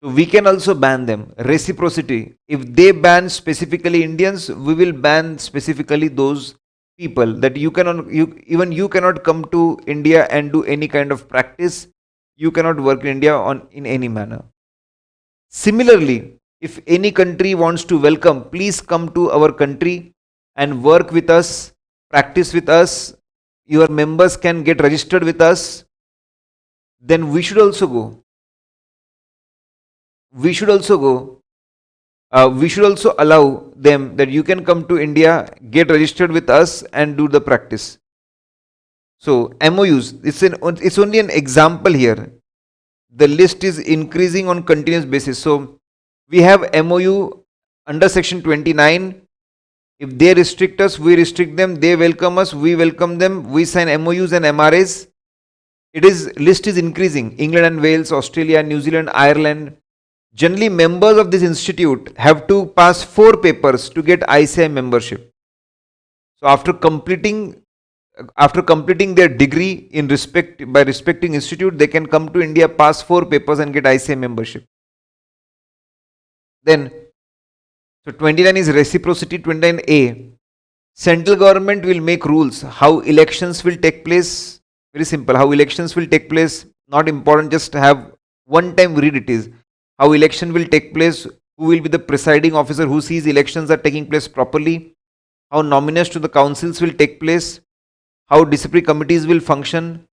So we can also ban them. Reciprocity. If they ban specifically Indians, we will ban specifically those people, that you cannot come to India and do any kind of practice. You cannot work in India in any manner. Similarly, if any country wants to welcome, please come to our country and work with us, practice with us. Your members can get registered with us. Then we should also go. We should also go. We should also allow them that you can come to India, get registered with us, and do the practice. So MOUs, it's only an example here. The list is increasing on continuous basis. So we have MOU under section 29. If they restrict us, we restrict them. They welcome us, we welcome them. We sign MOUs and MRAs. List is increasing. England and Wales, Australia, New Zealand, Ireland. Generally, members of this institute have to pass 4 papers to get ICI membership. So after completing their degree in by respecting institute, they can come to India, pass 4 papers and get ICI membership. Then, so 29 is reciprocity. 29A, central government will make rules how elections will take place. Very simple. How elections will take place, not important, just have one time read it is. How election will take place, who will be the presiding officer who sees elections are taking place properly, how nominations to the councils will take place, how disciplinary committees will function,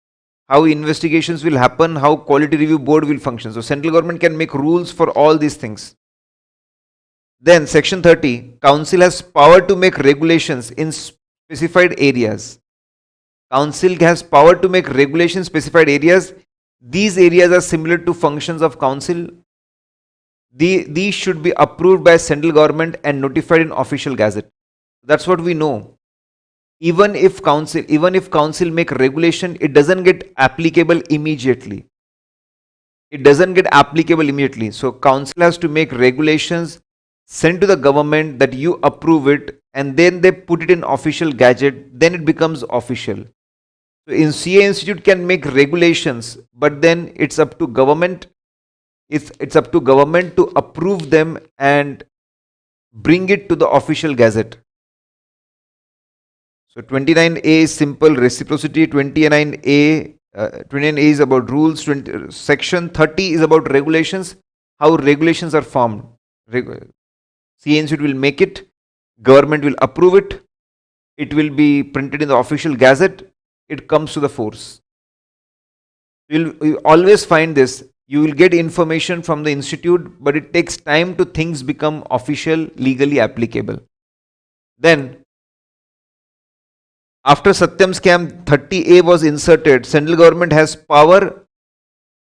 how investigations will happen, how quality review board will function. So central government can make rules for all these things. Then section 30, council has power to make regulations in specified areas. Council has power to make regulations in specified areas. These areas are similar to functions of council. These should be approved by central government and notified in official gazette. That's what we know. Even if council make regulation, it doesn't get applicable immediately. So council has to make regulations, send to the government that you approve it, and then they put it in official gazette, then it becomes official. So in CA Institute can make regulations, but then it's up to government. It's up to government to approve them and bring it to the official gazette. So 29A is simple reciprocity. 29A is about rules. Section 30 is about regulations, how regulations are formed. CA Institute will make it, government will approve it, it will be printed in the official gazette, it comes to the force. You'll always find this. You will get information from the institute, but it takes time to things become official, legally applicable. Then, after Satyam scam, 30A was inserted. Central government has power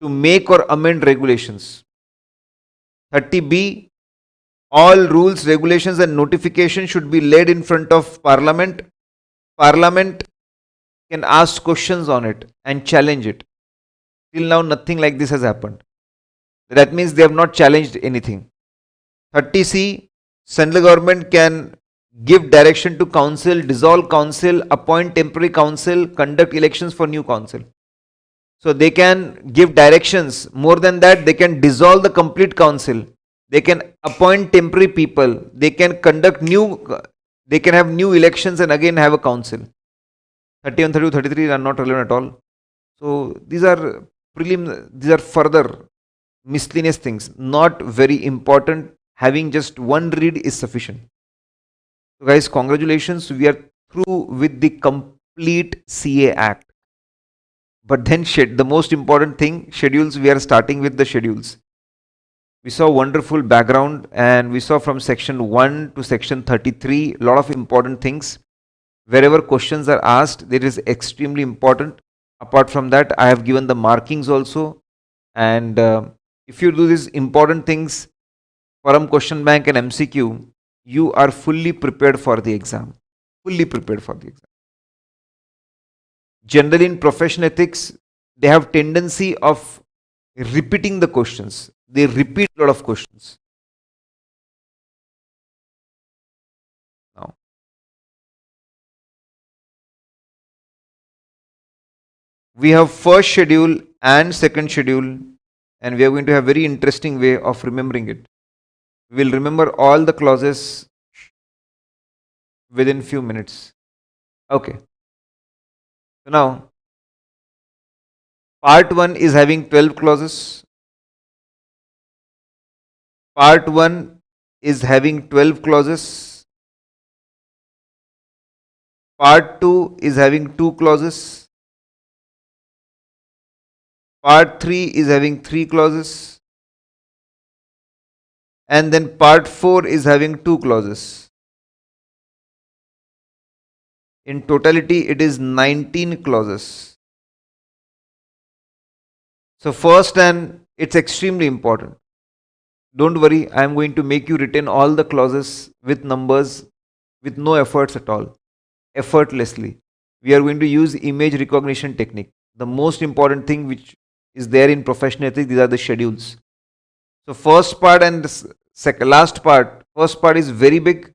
to make or amend regulations. 30B, all rules, regulations and notifications should be laid in front of Parliament. Parliament can ask questions on it and challenge it. Till now, nothing like this has happened. That means they have not challenged anything. 30C, central government can give direction to council, dissolve council, appoint temporary council, conduct elections for new council. So they can give directions. More than that, they can dissolve the complete council. They can appoint temporary people. They can they can have new elections and again have a council. 31, 32, 33 are not relevant at all. So these are further miscellaneous things, not very important. Having just one read is sufficient. So guys, congratulations, we are through with the complete CA Act. But then the most important thing, schedules, we are starting with the schedules. We saw wonderful background and we saw from section 1 to section 33, a lot of important things. Wherever questions are asked, that is extremely important. Apart from that, I have given the markings also. And if you do these important things, forum question bank and MCQ, you are fully prepared for the exam. Fully prepared for the exam. Generally in professional ethics, they have tendency of repeating the questions. They repeat a lot of questions. Now, we have first schedule and second schedule, and we are going to have very interesting way of remembering it. We will remember all the clauses within few minutes. Okay. So now, part 1 is having 12 clauses. Part 1 is having 12 clauses. Part 2 is having 2 clauses. Part 3 is having 3 clauses. And then part 4 is having 2 clauses. In totality, it is 19 clauses. So first, and it's extremely important. Don't worry, I am going to make you retain all the clauses with numbers with no efforts at all, effortlessly. We are going to use image recognition technique. The most important thing which is there in professional ethics, these are the schedules. So first part and last part. First part is very big,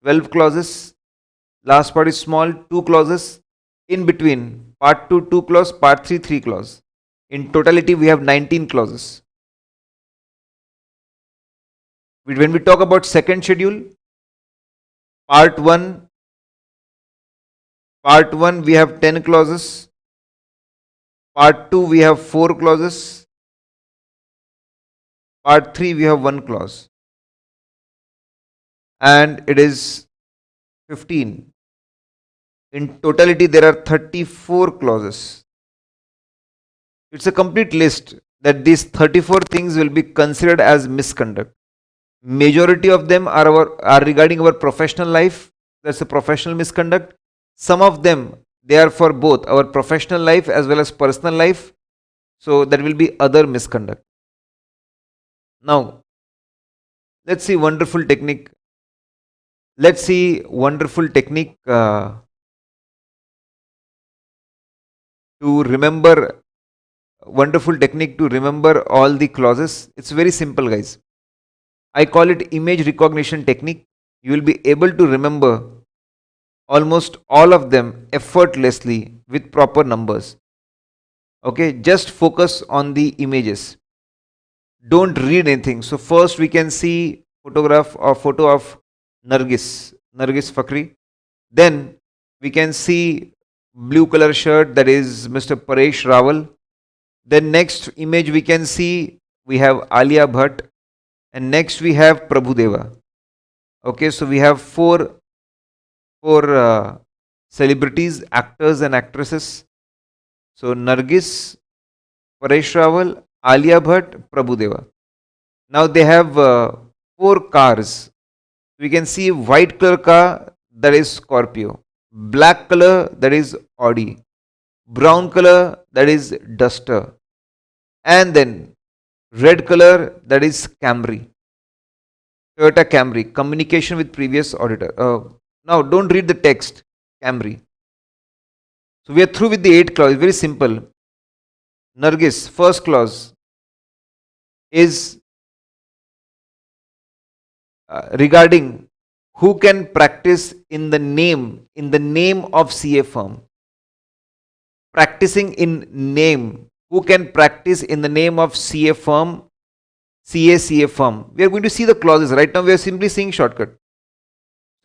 12 clauses. Last part is small, 2 clauses. In between, part 2, 2 clause, part 3, 3 clause. In totality, we have 19 clauses. When we talk about second schedule, part 1, we have 10 clauses. Part 2, we have 4 clauses. Part 3, we have 1 clause. And it is 15. In totality, there are 34 clauses. It's a complete list that these 34 things will be considered as misconduct. Majority of them are regarding our professional life. That's a professional misconduct. Some of them, they are for both our professional life as well as personal life. So that will be other misconduct. Now, let's see wonderful technique. Let's see wonderful technique to remember. Wonderful technique to remember all the clauses. It's very simple, guys. I call it image recognition technique. You will be able to remember almost all of them effortlessly with proper numbers. Okay, just focus on the images. Don't read anything. So first we can see photo of Nargis Fakhri. Then we can see blue color shirt, that is Mr. Paresh Rawal. Then next image we can see we have Alia Bhatt, and next we have Prabhudeva. Okay, so we have four celebrities, actors and actresses. So Nargis, Paresh Rawal, Alia Bhatt, Prabhudeva. Now they have 4 cars. We can see white color car, that is Scorpio. Black color, that is Audi. Brown color, that is Duster. And then red color, that is Camry. Toyota Camry. Communication with previous auditor. Now don't read the text. Camry. So we are through with the 8 clause. Very simple. Nargis, first clause is regarding who can practice in the name of CA firm. Practicing in name. Who can practice in the name of CA firm, CA firm. We are going to see the clauses. Right now we are simply seeing shortcut.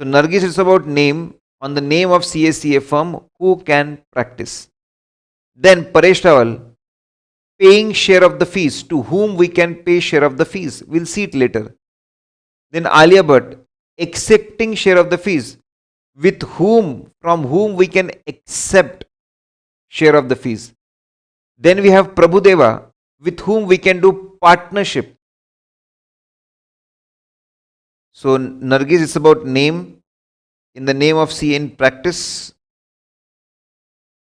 So Nargis is about name, on the name of CA firm, who can practice. Then Paresh Rawal, paying share of the fees, to whom we can pay share of the fees. We'll see it later. Then Alia Bhatt, accepting share of the fees, with whom, from whom we can accept share of the fees. Then we have Prabhudeva, with whom we can do partnership. So Nargis is about name, in the name of CA in practice,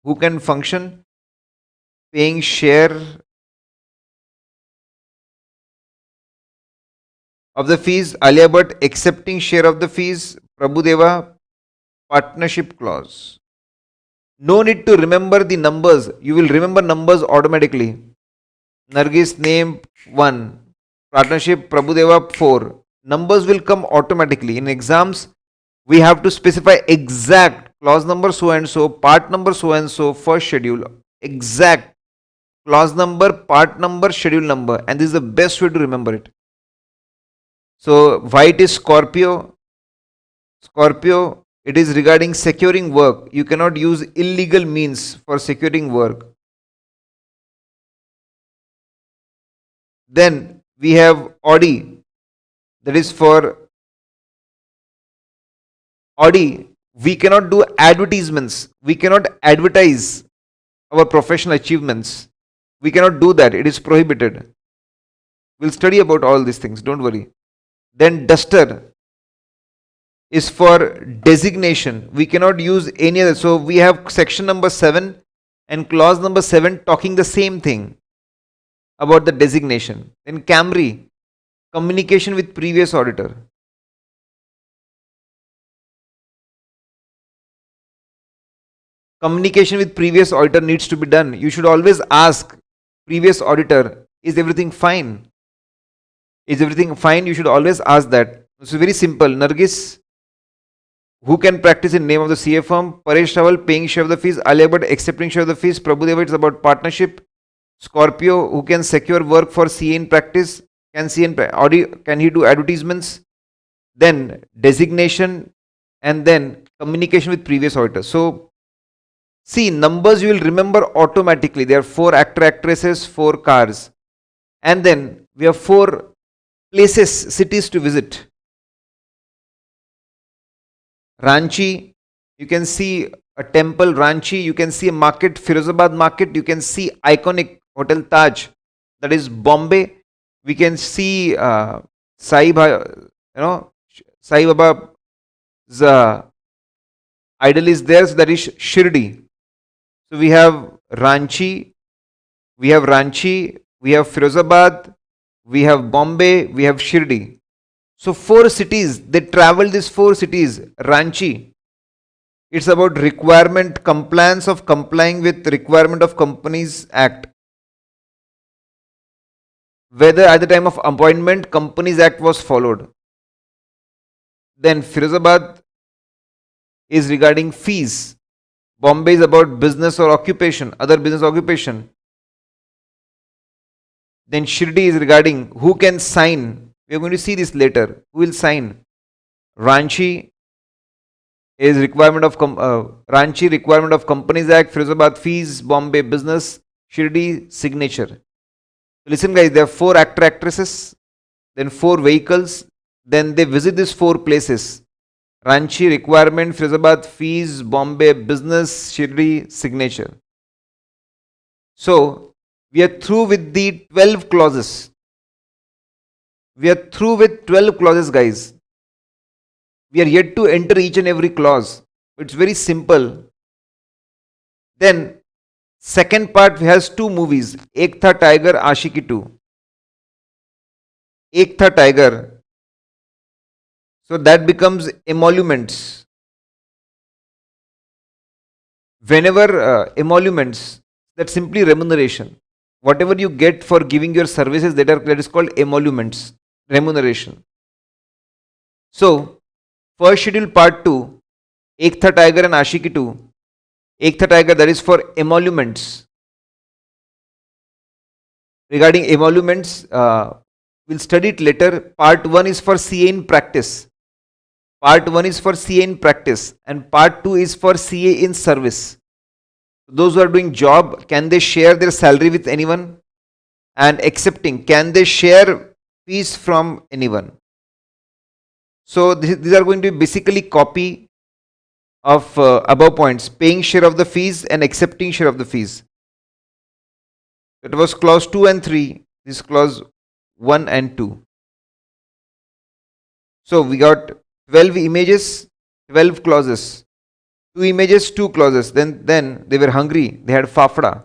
who can function, paying share of the fees. Alia Bhatt, accepting share of the fees. Prabhudeva, partnership clause. No need to remember the numbers. You will remember numbers automatically. Nargis name 1. Partnership Prabhudeva 4. Numbers will come automatically. In exams, we have to specify exact clause number so and so, part number so and so, first schedule. Exact clause number, part number, schedule number. And this is the best way to remember it. So white is Scorpio. Scorpio, it is regarding securing work. You cannot use illegal means for securing work. Then we have Audi. that is for Audi. We cannot do advertisements. We cannot advertise our professional achievements. We cannot do that. It is prohibited. We'll study about all these things. Don't worry. Then duster is for designation. We cannot use any other. So we have section number 7 and clause number 7 talking the same thing about the designation. Then Camry, communication with previous auditor. Communication with previous auditor needs to be done. You should always ask previous auditor, is everything fine? Is everything fine? You should always ask that. It's very simple. Nargis, who can practice in name of the CA firm? Paresh Rawal, paying share of the fees. Ali Akbar, accepting share of the fees. Prabhudeva, it's about partnership. Scorpio, who can secure work for CA in practice? Can CA in Audi, can he do advertisements? Then designation, and then communication with previous auditor. So see, numbers you will remember automatically. There are 4 actor actresses, 4 cars, and then we have 4 places, cities to visit. Ranchi, you can see a temple, Ranchi. You can see a market, Firozabad market. You can see iconic Hotel Taj, that is Bombay. We can see Sai Baba's idol is there, so that is Shirdi. So we have Ranchi, we have Firozabad, we have Bombay, we have Shirdi. So 4 cities, they travel these 4 cities. Ranchi, it's about requirement, compliance of complying with requirement of Companies Act. Whether at the time of appointment Companies Act was followed. Then Firozabad is regarding fees. Bombay is about business or occupation, other business occupation. Then Shirdi is regarding who can sign. We are going to see this later. Who will sign? Ranchi is requirement of Ranchi requirement of Companies Act. Firozabad fees. Bombay business. Shirdi signature. Listen guys, there are 4 actor actresses, then 4 vehicles, then they visit these 4 places. Ranchi requirement, Firozabad fees, Bombay business, Shirdi signature. So we are through with the 12 clauses. We are through with 12 clauses, guys. We are yet to enter each and every clause. It's very simple. Then second part has 2 movies. Ek Tha Tiger, Ashiki 2. Ek Tha Tiger. So that becomes emoluments. Whenever emoluments, that's simply remuneration. Whatever you get for giving your services, that is called emoluments, remuneration. So first schedule part 2, Ek Tha Tiger and Ashiki 2. Ek Tha Tiger, that is for emoluments. Regarding emoluments, we'll study it later. Part 1 is for CA in practice. Part 1 is for CA in practice and part 2 is for CA in service. Those who are doing job, can they share their salary with anyone? And accepting, can they share fees from anyone? So these are going to be basically copy of above points, paying share of the fees and accepting share of the fees. That was clause 2 and 3. This is clause 1 and 2. So we got 12 images, 12 clauses. 2 images, 2 clauses. Then they were hungry. They had fafda.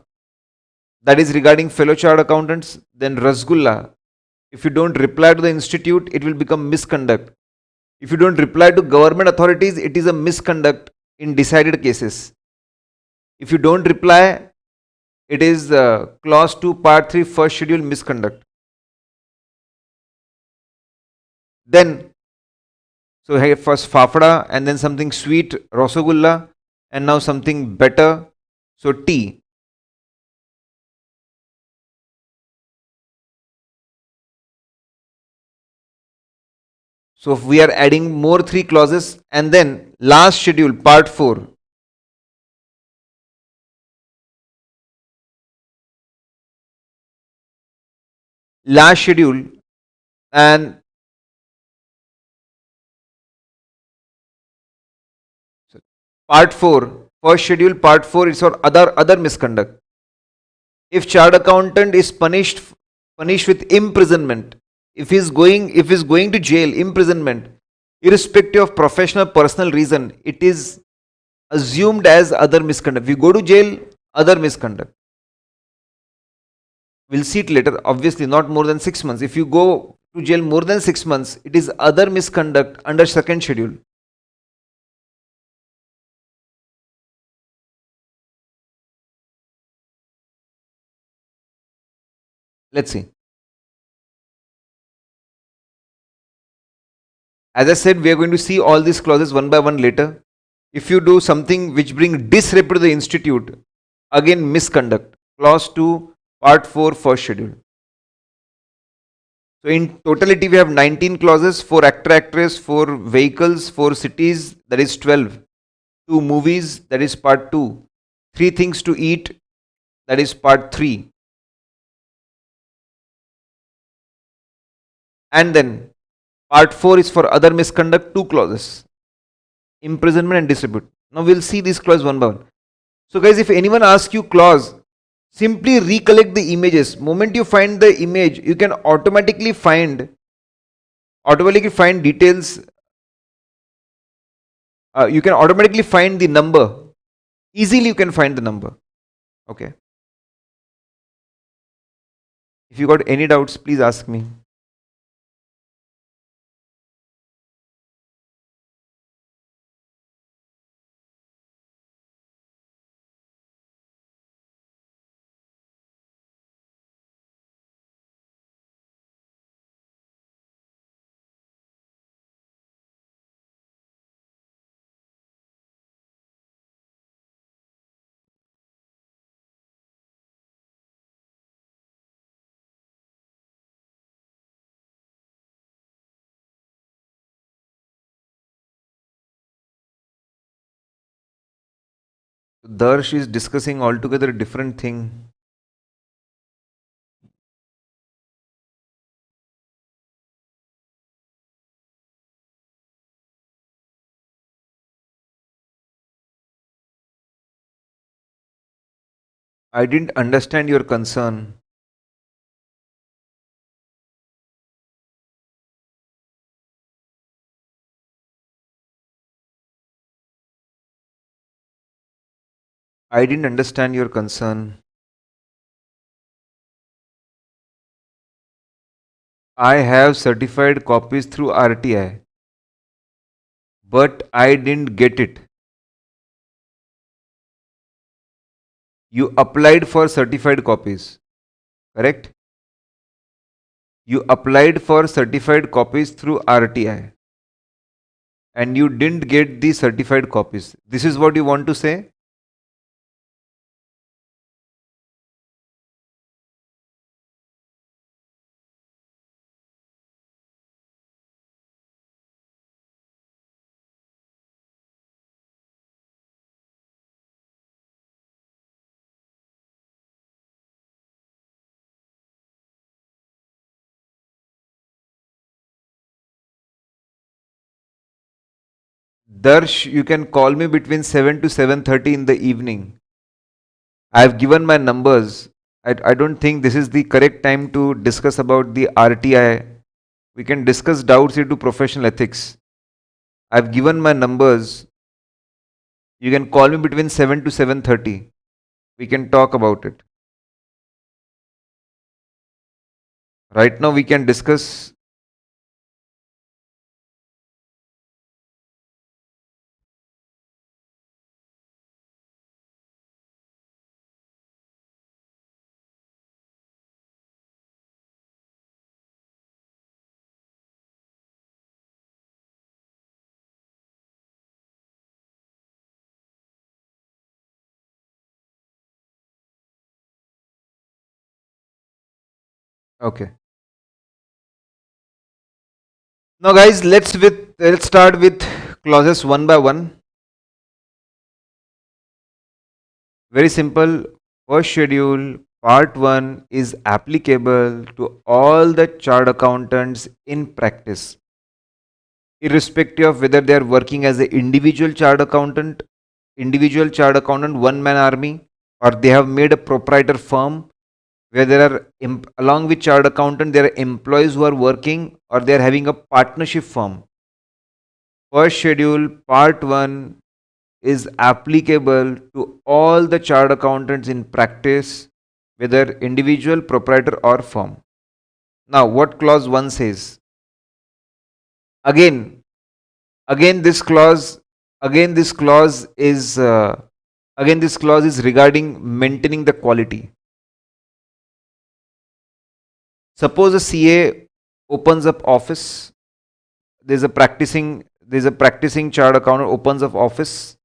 That is regarding fellow chartered accountants. Then rasgulla. If you don't reply to the institute, it will become misconduct. If you don't reply to government authorities, it is a misconduct in decided cases. If you don't reply, it is clause 2 part 3 first schedule misconduct. Then so here first fafda and then something sweet, rasagulla, and now something better, so tea. So if we are adding more 3 clauses and then last schedule part 4. Last schedule, and Part 4, first schedule, part 4 is for other misconduct. If chartered accountant is punished with imprisonment, if he's going to jail, imprisonment, irrespective of professional personal reason, it is assumed as other misconduct. If you go to jail, other misconduct. We'll see it later. Obviously, not more than 6 months. If you go to jail more than 6 months, it is other misconduct under second schedule. Let's see. As I said, we are going to see all these clauses one by one later. If you do something which bring disrepute to the institute, again misconduct. Clause 2, part 4, first schedule. So in totality, we have 19 clauses, 4 actor actress, 4 vehicles, 4 cities, that is 12. 2 movies, that is part 2. 3 things to eat, that is part 3. And then part 4 is for other misconduct, 2 clauses. Imprisonment and disrepute. Now we'll see these clauses one by one. So guys, if anyone asks you clause, simply recollect the images. Moment you find the image, you can automatically find details. You can automatically find the number. Easily you can find the number. Okay. If you got any doubts, please ask me. Darsh is discussing altogether a different thing. I didn't understand your concern. I didn't understand your concern. I have certified copies through RTI, but I didn't get it. You applied for certified copies, correct? You applied for certified copies through RTI and you didn't get the certified copies. This is what you want to say? Darsh, you can call me between 7 to 7:30 in the evening. I have given my numbers. I don't think this is the correct time to discuss about the RTI. We can discuss doubts into professional ethics. I've given my numbers. You can call me between 7 to 7:30. We can talk about it. Right now we can discuss. Okay. Now guys, let's start with clauses one by one. Very simple. First schedule, part 1 is applicable to all the chartered accountants in practice, irrespective of whether they are working as an individual chartered accountant individual chartered accountant, one man army, or they have made a proprietor firm where there are, along with chartered accountant, there are employees who are working, or they are having a partnership firm. First schedule, part 1 is applicable to all the chartered accountants in practice, whether individual, proprietor, or firm. Now, what clause 1 says? Again, again this clause, again this clause is regarding maintaining the quality. Suppose a CA opens up office. There's a practicing chartered accountant opens up office.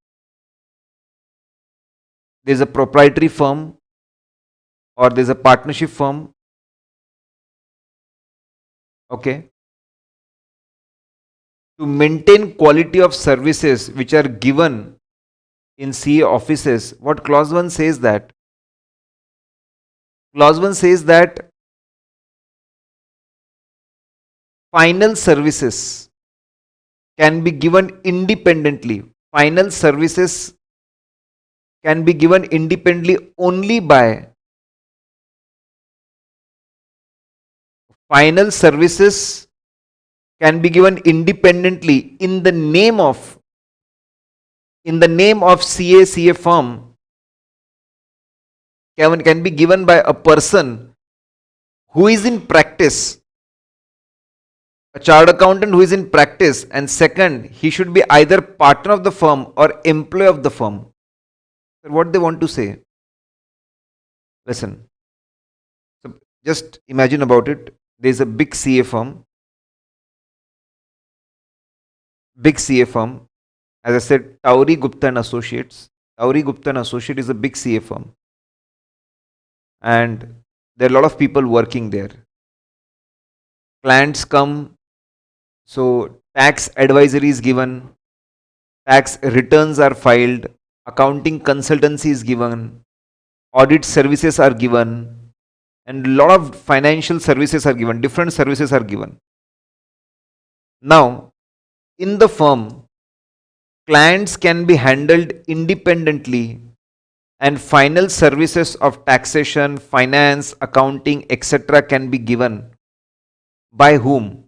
There's a proprietary firm or there's a partnership firm. Okay. To maintain quality of services which are given in CA offices, what clause 1 says that? Clause 1 says that final services can be given independently. Final services can be given independently only by final services can be given independently in the name of CA firm can be given by a person who is in practice, a chartered accountant who is in practice, and second, he should be either partner of the firm or employee of the firm. What they want to say? Listen. So just imagine about it. There is a big CA firm. As I said, Towry Gupta and Associates. Towry Gupta and Associates is a big CA firm. And there are a lot of people working there. Clients come, so tax advisory is given, tax returns are filed, accounting consultancy is given, audit services are given, and a lot of financial services are given, different services are given. Now, in the firm, clients can be handled independently and final services of taxation, finance, accounting, etc. can be given by whom?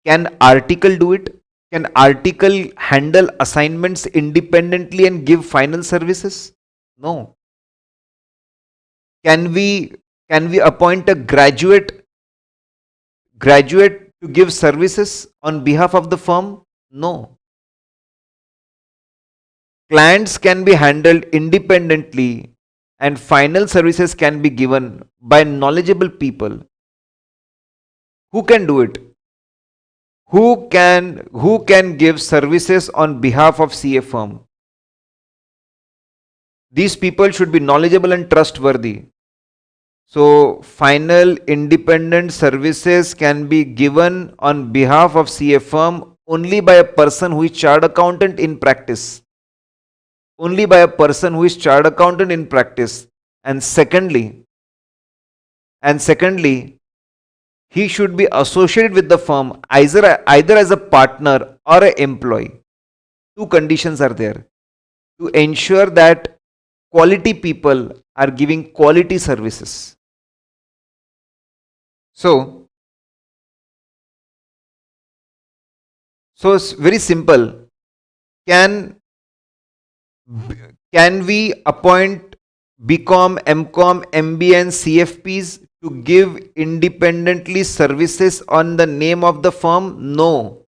Can article do it? Can article handle assignments independently and give final services? No. Can we appoint a graduate to give services on behalf of the firm? No. Clients can be handled independently and final services can be given by knowledgeable people. Who can do it? Who can give services on behalf of CA firm? These people should be knowledgeable and trustworthy. So final independent services can be given on behalf of CA firm only by a person who is chartered accountant in practice. Only by a person who is chartered accountant in practice. And secondly, he should be associated with the firm either as a partner or an employee. Two conditions are there to ensure that quality people are giving quality services. So it's very simple. Can we appoint BCom, MCom, MBA and CFPs to give independently services on the name of the firm? No.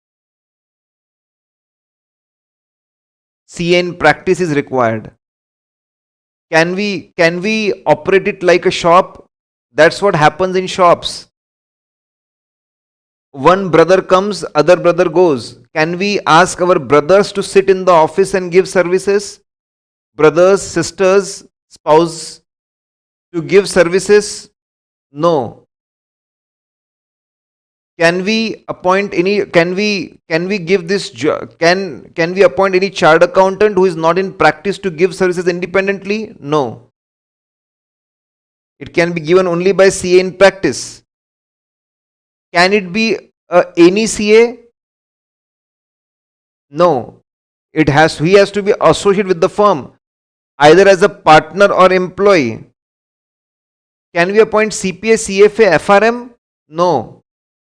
CA in practice is required. Can we operate it like a shop? That's what happens in shops. One brother comes, other brother goes. Can we ask our brothers to sit in the office and give services? Brothers, sisters, spouse to give services? No. Can we appoint any? Can we give this? Can we appoint any chartered accountant who is not in practice to give services independently? No. It can be given only by CA in practice. Can it be any CA? No. He has to be associated with the firm, either as a partner or employee. Can we appoint CPA, CFA, FRM? No.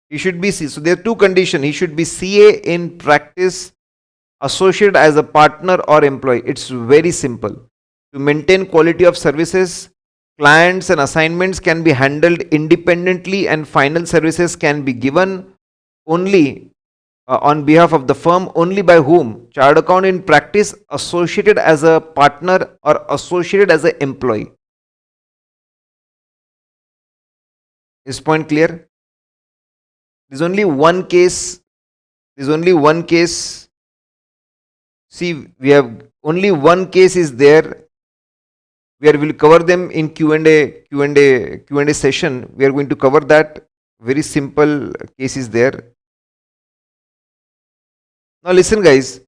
He should be C. So there are two conditions. He should be CA in practice, associated as a partner or employee. It's very simple. To maintain quality of services, clients and assignments can be handled independently and final services can be given only on behalf of the firm, only by whom? Chartered account in practice, associated as a partner or associated as an employee. Is point clear? There's only one case. There's only one case. See, we have only one case is there where we'll cover them in Q&A session. We are going to cover that. Very simple case is there. Now listen guys.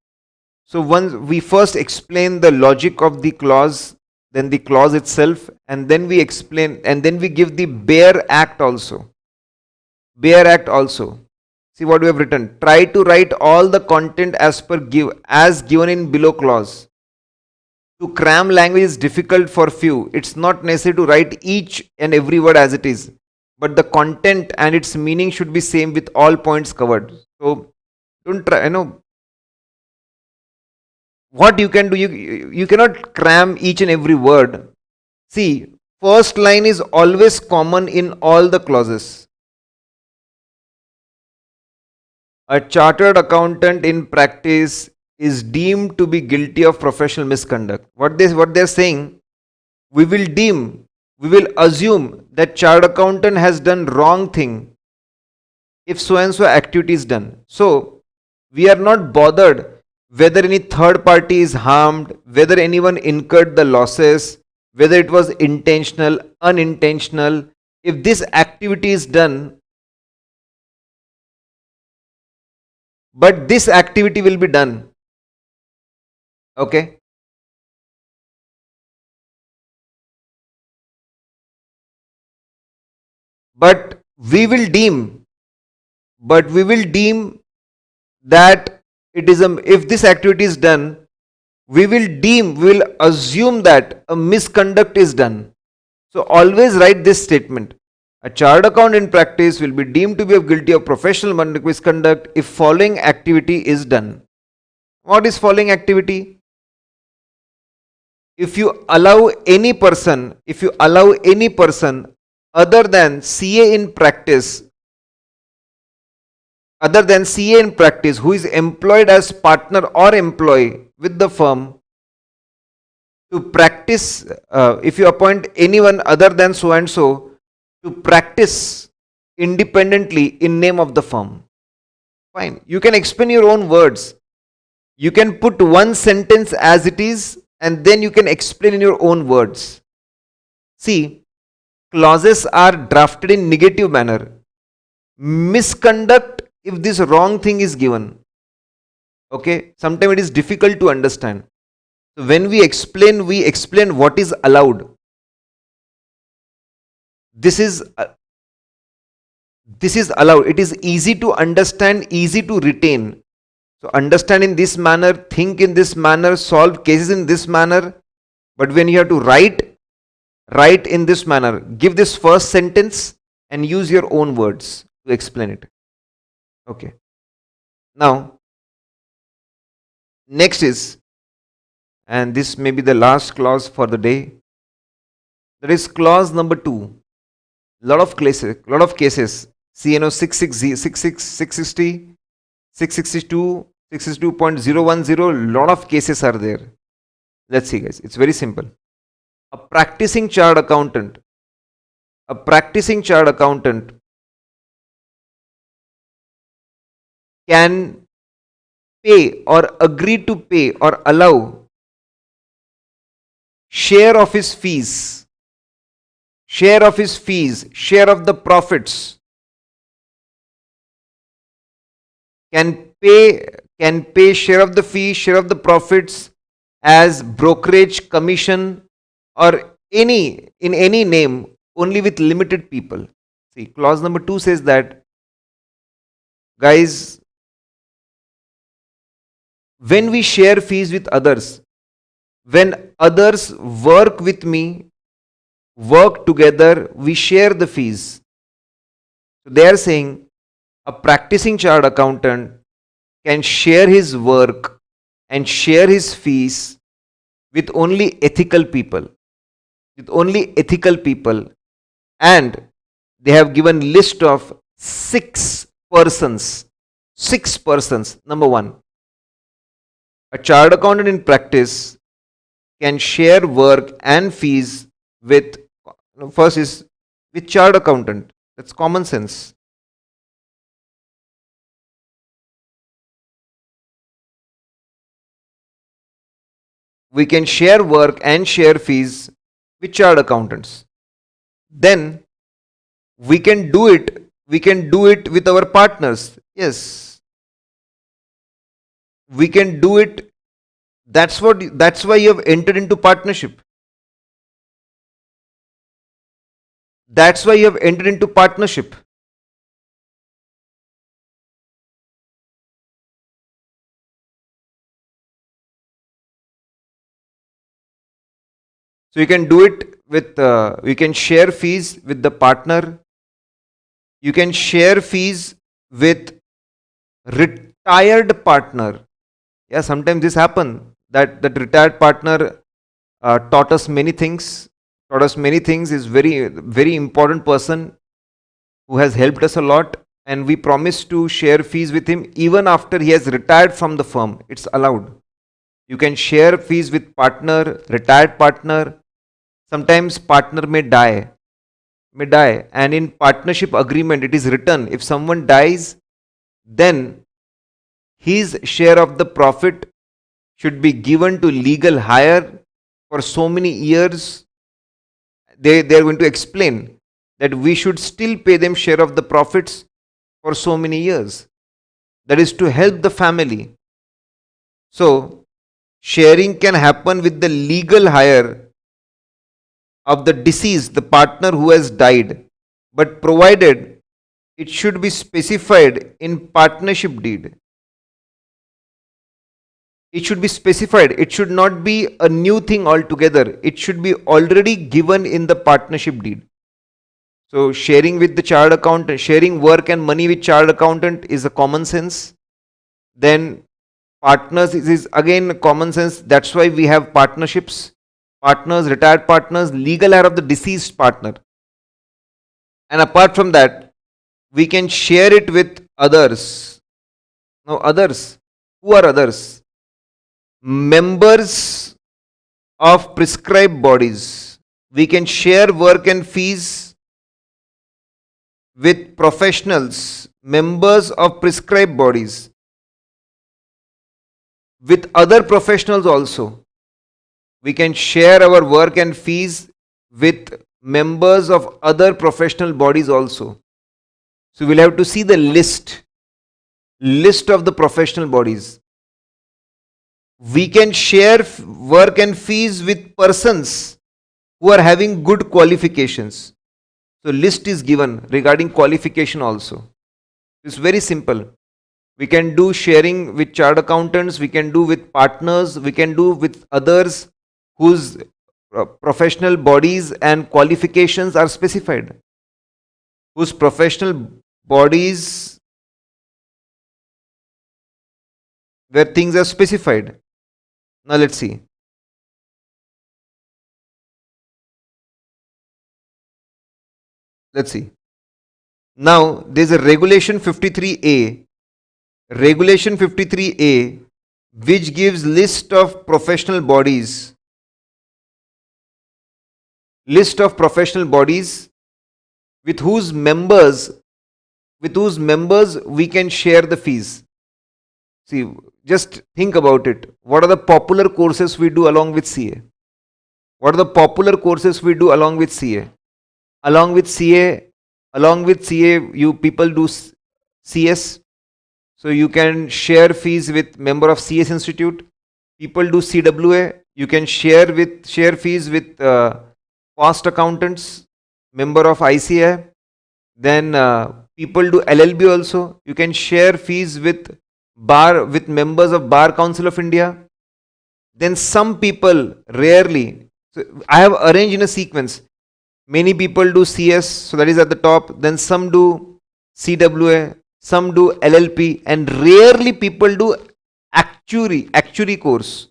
So once we first explain the logic of the clause, then the clause itself, and then we explain, and then we give the bare act also. Bare act also. See what we have written. Try to write all the content as given in below clause. To cram language is difficult for few. It's not necessary to write each and every word as it is, but the content and its meaning should be same with all points covered. So don't try, what you can do, you cannot cram each and every word. See, first line is always common in all the clauses. A chartered accountant in practice is deemed to be guilty of professional misconduct. What they're saying, we will assume that chartered accountant has done wrong thing if so and so activity is done. So we are not bothered whether any third party is harmed, whether anyone incurred the losses, whether it was intentional, unintentional. If this activity is done, but this activity will be done. Okay. But we will deem that it is if this activity is done, we will assume that a misconduct is done. So always write this statement. A chartered accountant in practice will be deemed to be guilty of professional misconduct if following activity is done. What is following activity? If you allow any person other than CA in practice who is employed as partner or employee with the firm to practice, if you appoint anyone other than so and so to practice independently in name of the firm, fine, you can explain your own words. You can put one sentence as it is and then you can explain in your own words. See, clauses are drafted in negative manner. Misconduct, if this wrong thing is given, okay, sometimes it is difficult to understand. So when we explain what is allowed. This is allowed. It is easy to understand, easy to retain. So understand in this manner, think in this manner, solve cases in this manner. But when you have to write in this manner. Give this first sentence and use your own words to explain it. Okay. Now, next is, and this may be the last clause for the day. There is clause number 2. Lot of cases. CNO 660, 662, 662.010. Lot of cases are there. Let's see, guys. It's very simple. A practicing chartered accountant can pay or agree to pay or allow share of his fees, share of the profits, can pay share of the fee, share of the profits as brokerage, commission, or in any name, only with limited people. See, clause number 2 says that, guys, When we share fees with others, when others work with me, work together, we share the fees. So they are saying a practicing chartered accountant can share his work and share his fees with only ethical people. With only ethical people. And they have given list of 6 persons. 6 persons. Number one, a chartered accountant in practice can share work and fees with, first is with chartered accountant. That's common sense. We can share work and share fees with chartered accountants. Then we can do it with our partners. Yes, we can do it. That's why you have entered into partnership. That's why you have entered into partnership. So you can do it with, you can share fees with the partner. You can share fees with retired partner. Yeah, sometimes this happen that retired partner taught us many things. Taught us many things. Is very important person who has helped us a lot, and we promise to share fees with him even after he has retired from the firm. It's allowed. You can share fees with partner, retired partner. Sometimes partner may die, and in partnership agreement it is written, if someone dies, then his share of the profit should be given to legal hire for so many years. They are going to explain that we should still pay them share of the profits for so many years. That is to help the family. So sharing can happen with the legal hire of the deceased, the partner who has died, but provided it should be specified in partnership deed. It should be specified. It should not be a new thing altogether. It should be already given in the partnership deed. So sharing with the chartered accountant, sharing work and money with chartered accountant is a common sense. Then partners is again common sense. That's why we have partnerships. Partners, retired partners, legal heir of the deceased partner. And apart from that, we can share it with others. Now others, who are others? Members of prescribed bodies. We can share work and fees with professionals, members of prescribed bodies, with other professionals also. We can share our work and fees with members of other professional bodies also. So we'll have to see the list of the professional bodies. We can share work and fees with persons who are having good qualifications. So list is given regarding qualification also. It's very simple. We can do sharing with chartered accountants, we can do with partners, we can do with others whose professional bodies and qualifications are specified. Whose professional bodies where things are specified. Now let's see. Let's see. Now there's a regulation 53A. Regulation 53A which gives list of professional bodies. List of professional bodies with whose members we can share the fees. See, just think about it. What are the popular courses we do along with CA? What are the popular courses we do along with CA? Along with CA, you people do CS. So you can share fees with member of CS Institute. People do CWA. You can share fees with cost accountants, member of ICA. Then people do LLB also. You can share fees with bar with members of Bar Council of India. Then some people rarely, so I have arranged in a sequence. Many people do CS, so that is at the top. Then some do CWA, some do LLP, and rarely people do actuary course.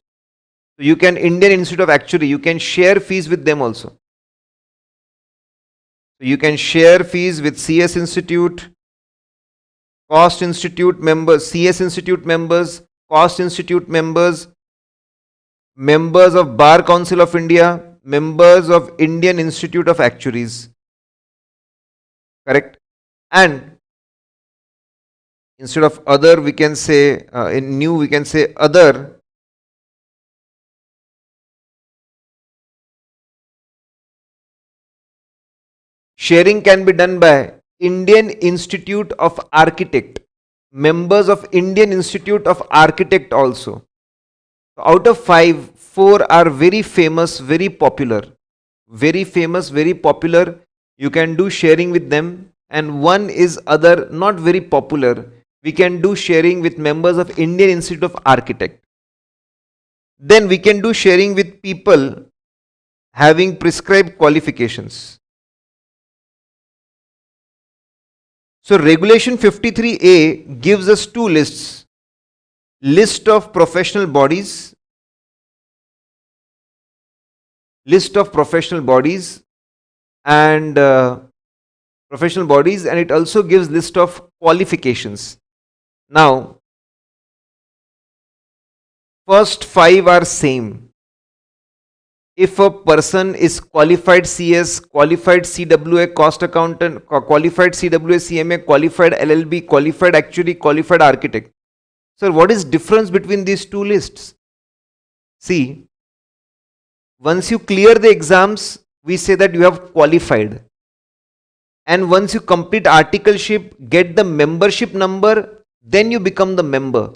So you can, Indian Institute of Actuary, you can share fees with them also. So you can share fees with CS Institute, Cost Institute members, CS Institute members, Cost Institute members, members of Bar Council of India, members of Indian Institute of Actuaries. Correct? And instead of other, we can say, in new, we can say other. Sharing can be done by Indian Institute of Architect, members of Indian Institute of Architect also. Out of 5, 4 are very famous, very popular. Very famous, very popular. You can do sharing with them. And one is other, not very popular. We can do sharing with members of Indian Institute of Architect. Then we can do sharing with people having prescribed qualifications. So Regulation 53A gives us 2 lists. List of professional bodies, and it also gives list of qualifications. Now, first 5 are same. If a person is qualified CS, qualified CWA, cost accountant, qualified CWA, CMA, qualified LLB, qualified actuary, qualified architect. Sir, what is difference between these 2 lists? See, once you clear the exams, we say that you have qualified. And once you complete articleship, get the membership number, then you become the member.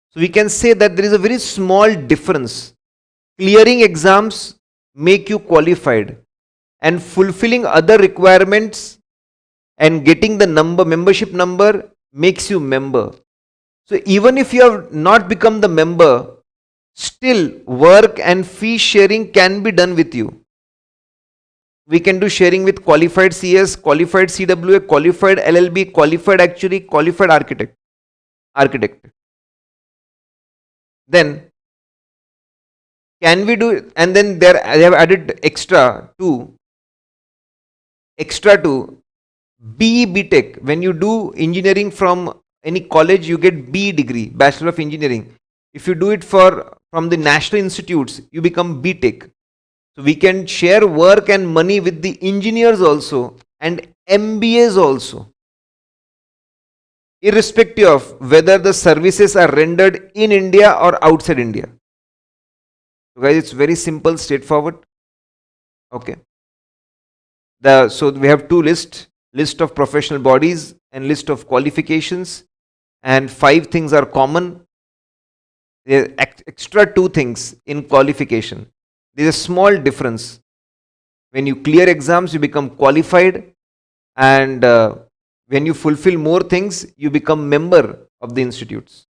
So we can say that there is a very small difference. Clearing exams make you qualified, and fulfilling other requirements and getting the membership number makes you member. So even if you have not become the member, still work and fee sharing can be done with you. We can do sharing with qualified CS, qualified CWA, qualified LLB, qualified actuary, qualified architect. Then can we do, and then they have added extra to BE Tech. When you do engineering from any college, you get BE degree, Bachelor of Engineering. If you do it from the national institutes, you become B Tech. So we can share work and money with the engineers also and MBAs also, irrespective of whether the services are rendered in India or outside India. So guys, it's very simple, straightforward. Okay. So we have 2 lists, list of professional bodies and list of qualifications, and 5 things are common. There are extra 2 things in qualification. There is a small difference. When you clear exams, you become qualified, and when you fulfill more things, you become member of the institutes.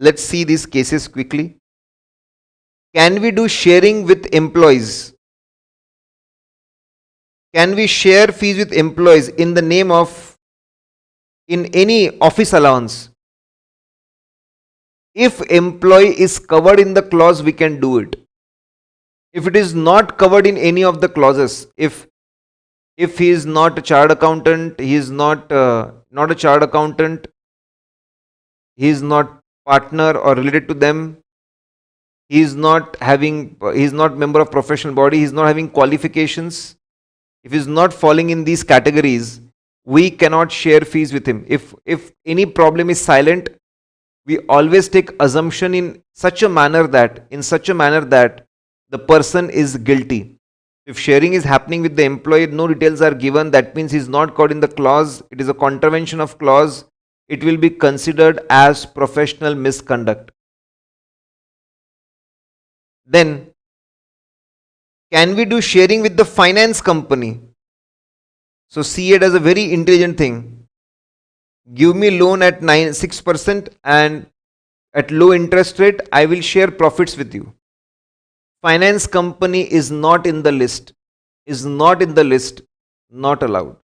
Let's see these cases quickly. Can we do sharing with employees? Can we share fees with employees in the name of, in any office allowance? If employee is covered in the clause, we can do it. If it is not covered in any of the clauses, if he is not a chartered accountant, he is not a chartered accountant, he is not partner or related to them, he is not member of professional body, he is not having qualifications, if he is not falling in these categories, we cannot share fees with him. If any problem is silent, we always take assumption in such a manner that the person is guilty. If sharing is happening with the employee, no details are given, that means he is not caught in the clause, it is a contravention of clause, it will be considered as professional misconduct. Then, can we do sharing with the finance company? So CA does a very intelligent thing. give me loan at 6% and at low interest rate, I will share profits with you. Finance company is not in the list, not allowed.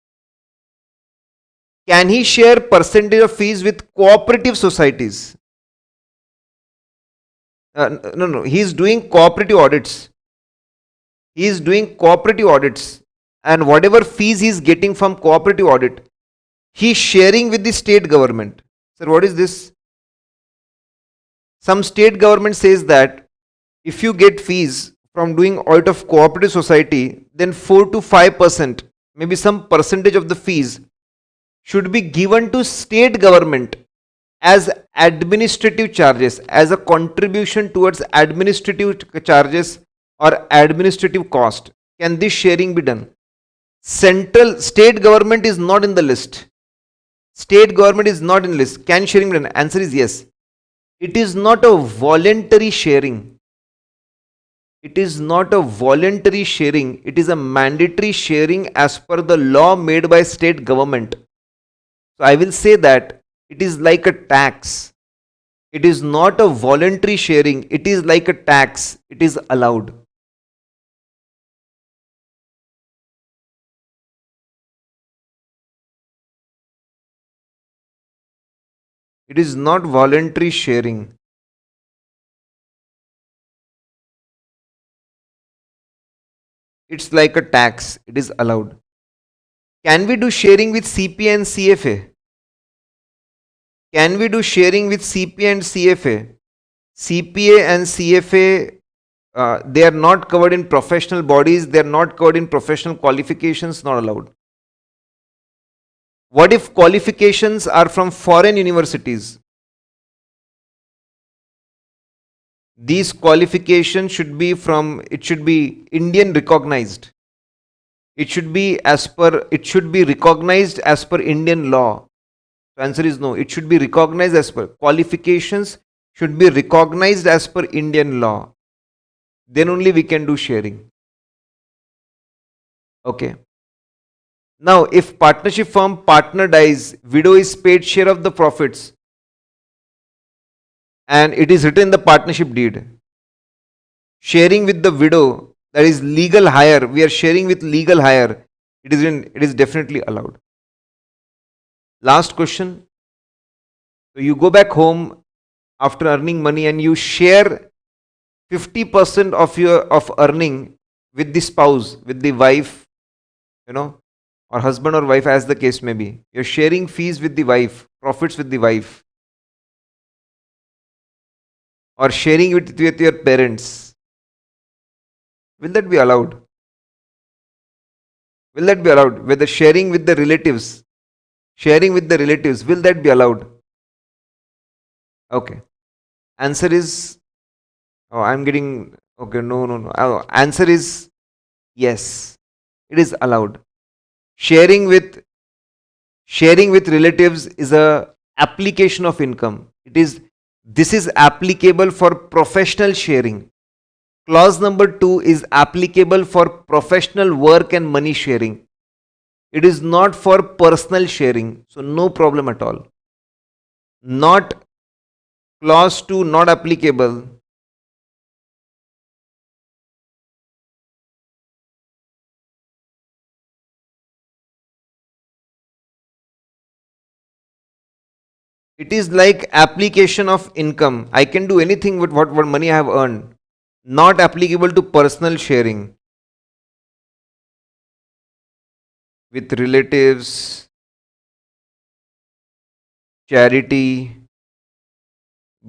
Can he share percentage of fees with cooperative societies? No, he is doing cooperative audits. And whatever fees he is getting from cooperative audit, he is sharing with the state government. Sir, what is this? Some state government says that if you get fees from doing audit of cooperative society, then 4 to 5%, maybe some percentage of the fees should be given to state government as administrative charges, as a contribution towards administrative charges or administrative cost. Can this sharing be done? State government is not in the list. Can sharing be done? Answer is yes. It is not a voluntary sharing. It is a mandatory sharing as per the law made by state government. So I will say that it is like a tax. It is not a voluntary sharing. It is like a tax. It is allowed. It is not voluntary sharing. It's like a tax. It is allowed. Can we do sharing with CPA and CFA? CPA and CFA, they are not covered in professional bodies. They are not covered in professional qualifications. Not allowed. What if qualifications are from foreign universities? These qualifications should be Indian recognized. It should be recognized as per Indian law. The answer is no. It should be recognized as per qualifications should be recognized as per Indian law. Then only we can do sharing. Okay. Now, if partnership firm partner dies, widow is paid share of the profits, and it is written in the partnership deed. Sharing with the widow, that is legal hire. We are sharing with legal hire. It is definitely allowed. Last question. So you go back home after earning money and you share 50% of earning with the spouse, with the wife, or husband or wife, as the case may be. You're sharing fees with the wife, profits with the wife, or sharing it with your parents. Will that be allowed? Whether sharing with the relatives, will that be allowed? Okay. Answer is, no. Answer is yes. It is allowed. Sharing with relatives is a application of income. This is applicable for professional sharing. Clause number 2 is applicable for professional work and money sharing. It is not for personal sharing. So no problem at all. Clause 2 not applicable. It is like application of income. I can do anything with what money I have earned. Not applicable to personal sharing with relatives, charity,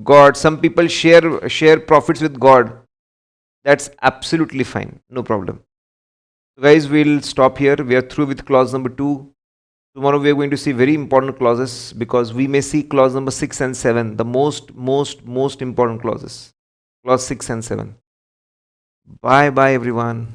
God. Some people share profits with God. That's absolutely fine. No problem. So guys, we'll stop here. We are through with clause number 2. Tomorrow we are going to see very important clauses, because we may see clause number 6 and 7, the most important clauses. Clause 6 and 7. Bye everyone.